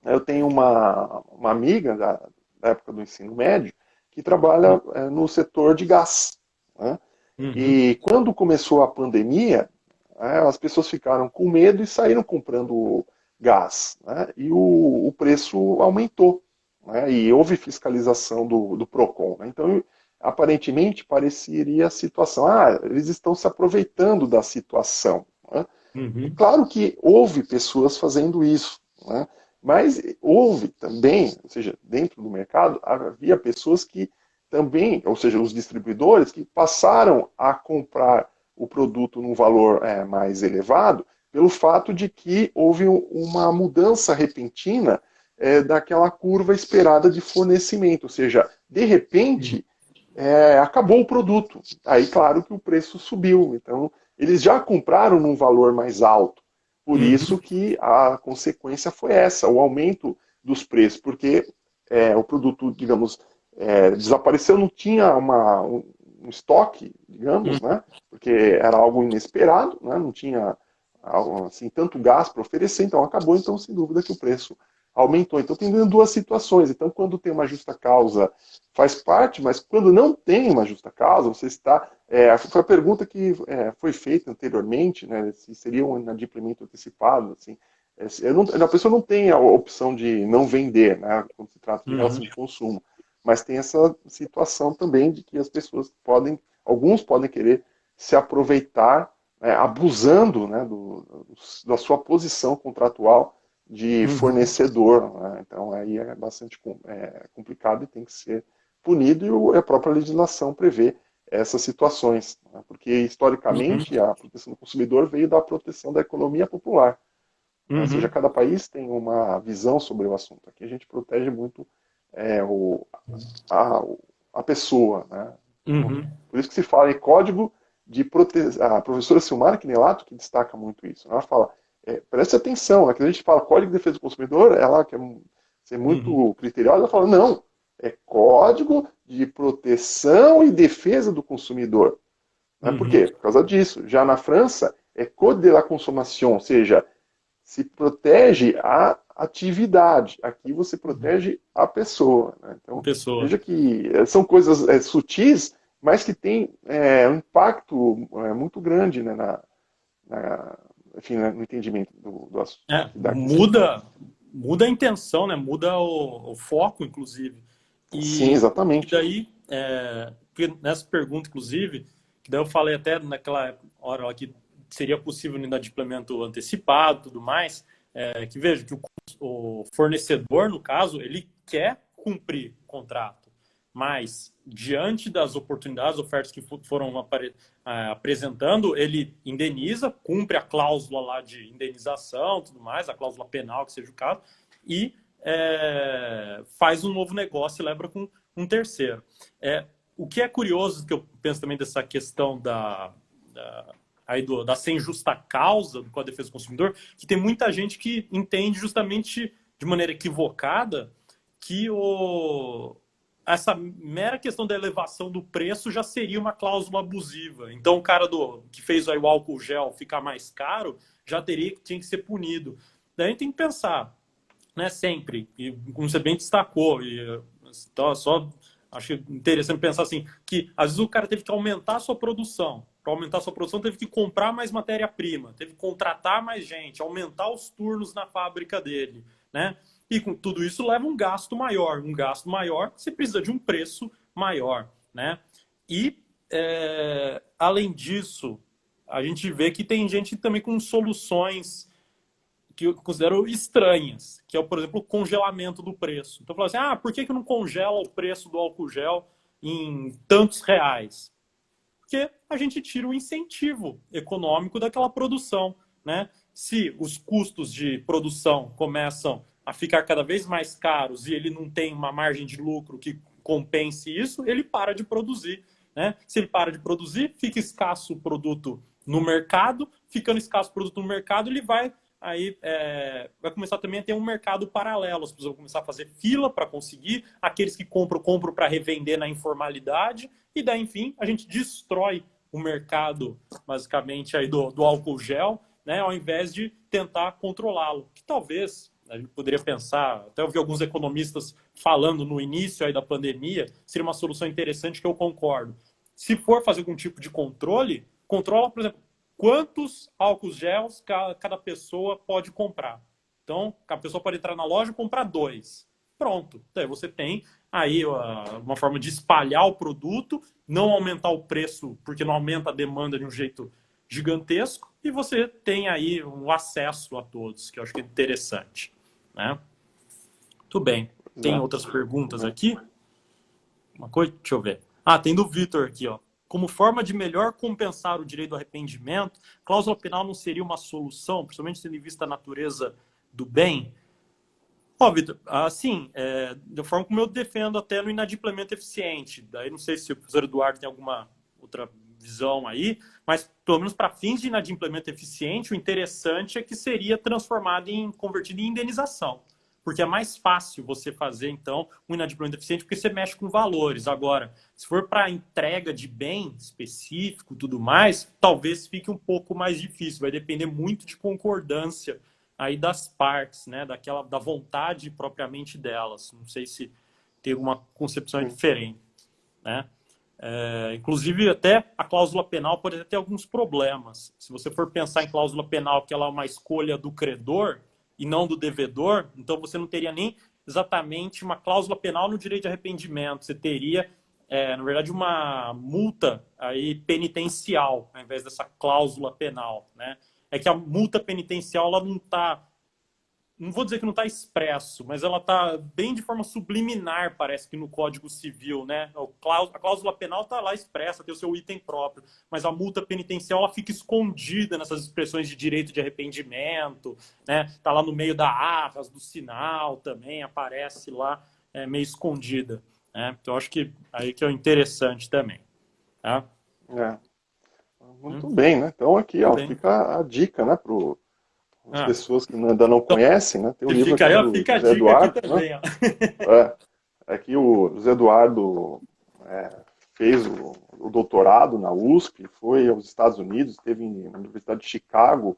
eu tenho uma amiga da época do ensino médio que trabalha no setor de gás. Né? uhum, E quando começou a pandemia, as pessoas ficaram com medo e saíram comprando gás. Né? E o preço aumentou. Né? E houve fiscalização do PROCON. Né? Então, aparentemente, pareceria a situação. Eles estão se aproveitando da situação. Né? É uhum, claro que houve pessoas fazendo isso. Né? Mas houve também, ou seja, dentro do mercado, havia pessoas que também, ou seja, os distribuidores, que passaram a comprar o produto num valor mais elevado, pelo fato de que houve uma mudança repentina daquela curva esperada de fornecimento. Ou seja, de repente, acabou o produto. Aí, claro que o preço subiu. Então, eles já compraram num valor mais alto. Por isso uhum, que a consequência foi essa, o aumento dos preços, porque o produto, digamos, desapareceu, não tinha um estoque, digamos, uhum, né? Porque era algo inesperado, né? Não tinha assim, tanto gás para oferecer, então acabou, então, sem dúvida, que o preço aumentou. Então tem duas situações. Então, quando tem uma justa causa, faz parte, mas quando não tem uma justa causa, você está. Foi a pergunta que foi feita anteriormente, né? Se seria um inadimplemento antecipado, assim. A pessoa não tem a opção de não vender, né? Quando se trata de uhum, relação de consumo. Mas tem essa situação também de que as pessoas alguns podem querer se aproveitar, abusando, né, da sua posição contratual de uhum, fornecedor. Né? Então aí é bastante complicado e tem que ser punido, e a própria legislação prevê essas situações, né? Porque uhum, historicamente a proteção do consumidor veio da proteção da economia popular. Né? Ou seja, uhum, cada país tem uma visão sobre o assunto. Aqui a gente protege muito é, o, a, a pessoa. Né? uhum, Por isso que se fala em código de proteção. A professora Silmara Quinelato que destaca muito isso. Ela fala, preste atenção, né? Que a gente fala código de defesa do consumidor, ela quer ser uhum, muito criteriosa, ela fala, não, é Código de Proteção e Defesa do Consumidor. Né? Por Uhum. quê? Por causa disso. Já na França, é Code de la Consommation, ou seja, se protege a atividade. Aqui você Uhum. protege a pessoa. Né? Então, Pessoa. veja que são coisas sutis, mas que têm um impacto muito grande, né, enfim, né, no entendimento do assunto É, da questão. muda a intenção, né? Muda o foco, inclusive. Sim, E exatamente. daí, porque nessa pergunta, inclusive, que daí eu falei até naquela hora lá que seria possível inadimplemento antecipado e tudo mais, que veja que o fornecedor, no caso, ele quer cumprir o contrato, mas diante das oportunidades, ofertas que foram apresentando, ele indeniza, cumpre a cláusula lá de indenização, tudo mais, a cláusula penal, que seja o caso, e faz um novo negócio e leva com um terceiro. O que é curioso, que eu penso também dessa questão da sem justa causa com a defesa do consumidor, que tem muita gente que entende justamente de maneira equivocada que essa mera questão da elevação do preço já seria uma cláusula abusiva. Então, o cara que fez o álcool gel ficar mais caro já tinha que ser punido. Daí a gente tem que pensar, né, sempre, e como você bem destacou, então, só acho interessante pensar assim, que às vezes o cara teve que aumentar a sua produção. Para aumentar a sua produção, teve que comprar mais matéria-prima, teve que contratar mais gente, aumentar os turnos na fábrica dele, né? E com tudo isso leva um gasto maior. Um gasto maior, você precisa de um preço maior, né? E, além disso, a gente vê que tem gente também com soluções que eu considero estranhas, que é, por exemplo, o congelamento do preço. Então, eu falo assim, por que não congela o preço do álcool gel em tantos reais? Porque a gente tira o incentivo econômico daquela produção, né? Se os custos de produção começam a ficar cada vez mais caros e ele não tem uma margem de lucro que compense isso, ele para de produzir, né? Se ele para de produzir, fica escasso o produto no mercado, ficando escasso o produto no mercado, ele vai começar também a ter um mercado paralelo. As pessoas vão começar a fazer fila para conseguir, aqueles que compram para revender na informalidade, e daí, enfim, a gente destrói o mercado, basicamente, aí do álcool gel, né, ao invés de tentar controlá-lo. Que talvez a gente poderia pensar, até ouvi alguns economistas falando no início aí da pandemia, seria uma solução interessante que eu concordo. Se for fazer algum tipo de controle, controla, por exemplo, quantos álcool gels cada pessoa pode comprar. Então, a pessoa pode entrar na loja e comprar 2. Pronto. Daí você tem aí uma forma de espalhar o produto, não aumentar o preço, porque não aumenta a demanda de um jeito gigantesco, e você tem aí um acesso a todos, que eu acho que é interessante. Né? Muito bem. Tem outras perguntas aqui? Uma coisa? Deixa eu ver. Tem do Vitor aqui, ó. Como forma de melhor compensar o direito do arrependimento, cláusula penal não seria uma solução, principalmente tendo em vista a natureza do bem? Vitor, assim, da forma como eu defendo até no inadimplemento eficiente. Daí não sei se o professor Eduardo tem alguma outra visão aí, mas pelo menos para fins de inadimplemento eficiente, o interessante é que seria convertido em indenização. Porque é mais fácil você fazer, então, um inadimplemento eficiente, porque você mexe com valores. Agora, se for para entrega de bem específico e tudo mais, talvez fique um pouco mais difícil. Vai depender muito de concordância aí das partes, né? Da vontade propriamente delas. Não sei se tem alguma concepção diferente, né? Inclusive, até a cláusula penal pode ter alguns problemas. Se você for pensar em cláusula penal que ela é uma escolha do credor e não do devedor, então você não teria nem exatamente uma cláusula penal no direito de arrependimento. Você teria, na verdade, uma multa aí penitencial, ao invés dessa cláusula penal, né? É que a multa penitencial ela não está, não vou dizer que não está expresso, mas ela está bem de forma subliminar, parece que no Código Civil, né? A cláusula penal está lá expressa, tem o seu item próprio, mas a multa penitencial ela fica escondida nessas expressões de direito de arrependimento, né? Está lá no meio da arras, do sinal também, aparece lá meio escondida, né? Então acho que aí que é o interessante também, tá? Muito bem, né? Então aqui, Muito ó, bem. fica a dica, né, para as pessoas que ainda não conhecem, né? Tem um livro Fica aqui aí, ó, do fica a José dica aqui Eduardo, né? também, ó. é que o José Eduardo fez o doutorado na USP, foi aos Estados Unidos, esteve na Universidade de Chicago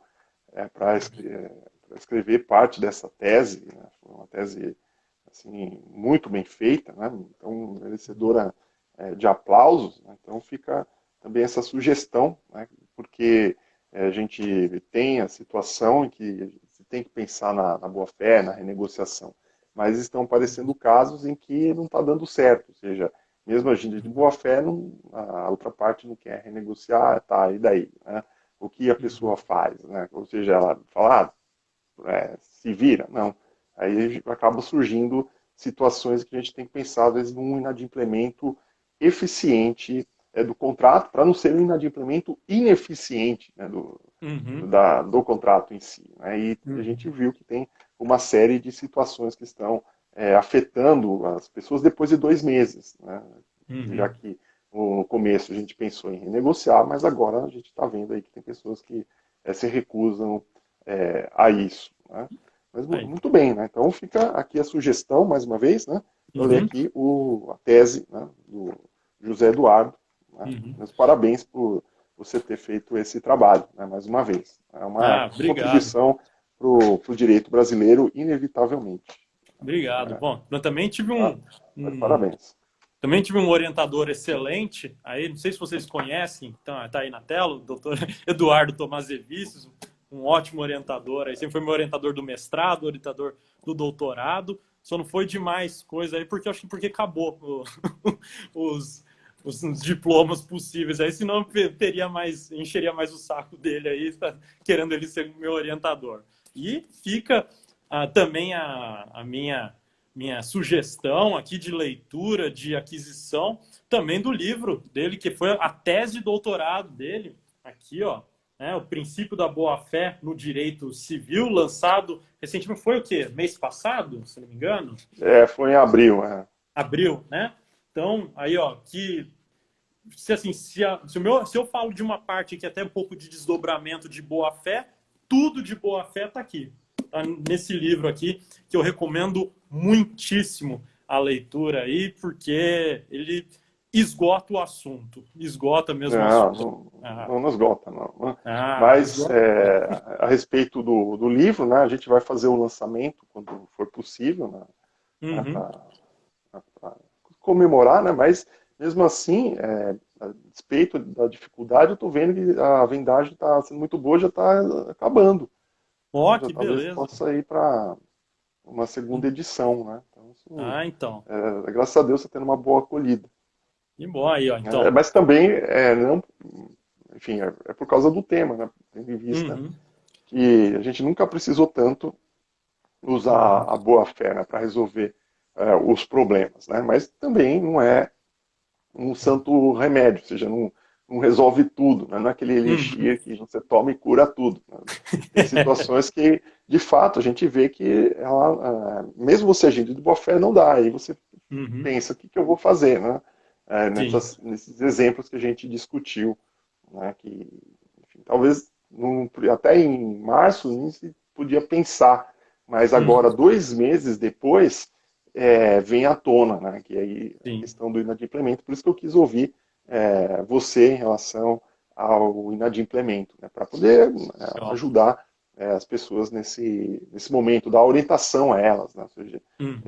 para escrever parte dessa tese, né? Foi uma tese assim, muito bem feita, né? Então merecedora de aplausos, né? Então fica também essa sugestão, né? Porque a gente tem a situação em que se tem que pensar na boa-fé, na renegociação, mas estão aparecendo casos em que não está dando certo, ou seja, mesmo a gente de boa-fé, a outra parte não quer renegociar, tá, e daí? Né? O que a pessoa faz? Né? Ou seja, ela fala, se vira? Não. Aí acaba surgindo situações que a gente tem que pensar, às vezes, num inadimplemento eficiente do contrato, para não ser um inadimplemento ineficiente, né, Uhum. do contrato em si. Né? E a gente Uhum. viu que tem uma série de situações que estão afetando as pessoas depois de 2 meses. Né? Já Uhum. que no começo a gente pensou em renegociar, mas agora a gente está vendo aí que tem pessoas que se recusam a isso. Né? Mas Aí. muito bem, né? Então fica aqui a sugestão, mais uma vez, né? Eu li Uhum. aqui a tese, né, do José Eduardo. Né? Uhum. Meus parabéns por você ter feito esse trabalho, né, mais uma vez. É uma Ah, obrigado. contribuição para o direito brasileiro, inevitavelmente. Obrigado. Né? Bom, eu também tive Tá? Mas parabéns. também tive um orientador excelente. Aí, não sei se vocês conhecem, então tá aí na tela, o doutor Eduardo Tomazevicis, um ótimo orientador. Aí sempre foi meu orientador do mestrado, orientador do doutorado. Só não foi demais coisa aí, porque eu acho que porque acabou os, os diplomas possíveis aí, senão eu encheria mais o saco dele aí, querendo ele ser meu orientador. E fica também a minha sugestão aqui de leitura, de aquisição, também do livro dele, que foi a tese de doutorado dele, aqui, ó, né, O Princípio da Boa-Fé no Direito Civil, lançado recentemente, foi o quê? Mês passado, se não me engano? Foi em abril. Abril, né? Então, aí, ó, que se assim, se eu falo de uma parte que é até um pouco de desdobramento de boa-fé, tudo de boa-fé está aqui. Tá nesse livro aqui, que eu recomendo muitíssimo a leitura aí, porque ele esgota o assunto. Esgota mesmo o Não, assunto. não, Ah, não nos gota, não. Né? Mas esgota. a respeito do livro, né, a gente vai fazer o lançamento quando for possível, né, Uhum. para comemorar, né? Mas mesmo assim, a despeito da dificuldade, eu estou vendo que a vendagem está sendo muito boa, já está acabando. Ó, Já que talvez beleza. possa ir para uma segunda edição, né? Então, isso, Então. graças a Deus, está tendo uma boa acolhida. Que bom aí, ó. Então. Mas também, não, enfim, é por causa do tema, né? Tendo em vista Uhum. que a gente nunca precisou tanto usar Uhum. a boa-fé, né, para resolver os problemas, né? Mas também não é um santo remédio, ou seja, não resolve tudo, né? Não é aquele Uhum. elixir que você toma e cura tudo. Né? Tem situações que, de fato, a gente vê que mesmo você agindo de boa fé, não dá. Aí você Uhum. pensa, o que eu vou fazer? Né? Sim. Nesses exemplos que a gente discutiu, né? Que, enfim, talvez até em março nem se podia pensar, mas agora, Uhum. 2 meses depois, vem à tona, né? Que aí a Sim. questão do inadimplemento. Por isso que eu quis ouvir você em relação ao inadimplemento, né? Para poder Ó. ajudar as pessoas nesse momento, dar orientação a elas, né? Ou seja, Uhum.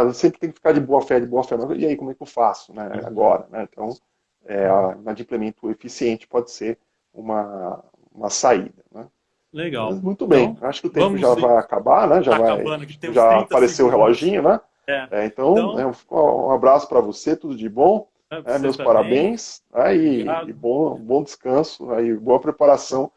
eu sempre tem que ficar de boa fé, mas e aí como é que eu faço, né? Agora, né? Então, Uhum. inadimplemento eficiente pode ser uma saída, né? Mas Legal. muito bem, Então, acho que o tempo já vamos. vai acabar, né? Tá acabando aqui, tem uns Já 30 apareceu o segundos. reloginho, né? É. Então, Então, um abraço para você, tudo de bom, você meus também. parabéns, e Obrigado. bom descanso, e boa preparação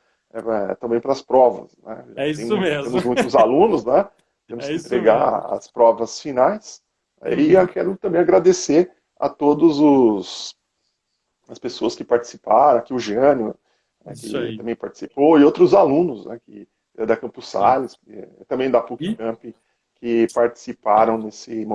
também para as provas, né? Já É isso mesmo. temos muitos alunos, né? Temos É que isso mesmo. entregar as provas finais, e eu Uhum. quero também agradecer a todos as pessoas que participaram, aqui o Jânio, Isso que aí. também participou, e outros alunos, né, que é da Campus Sim. Sales, que é também da PUC E Camp, que participaram nesse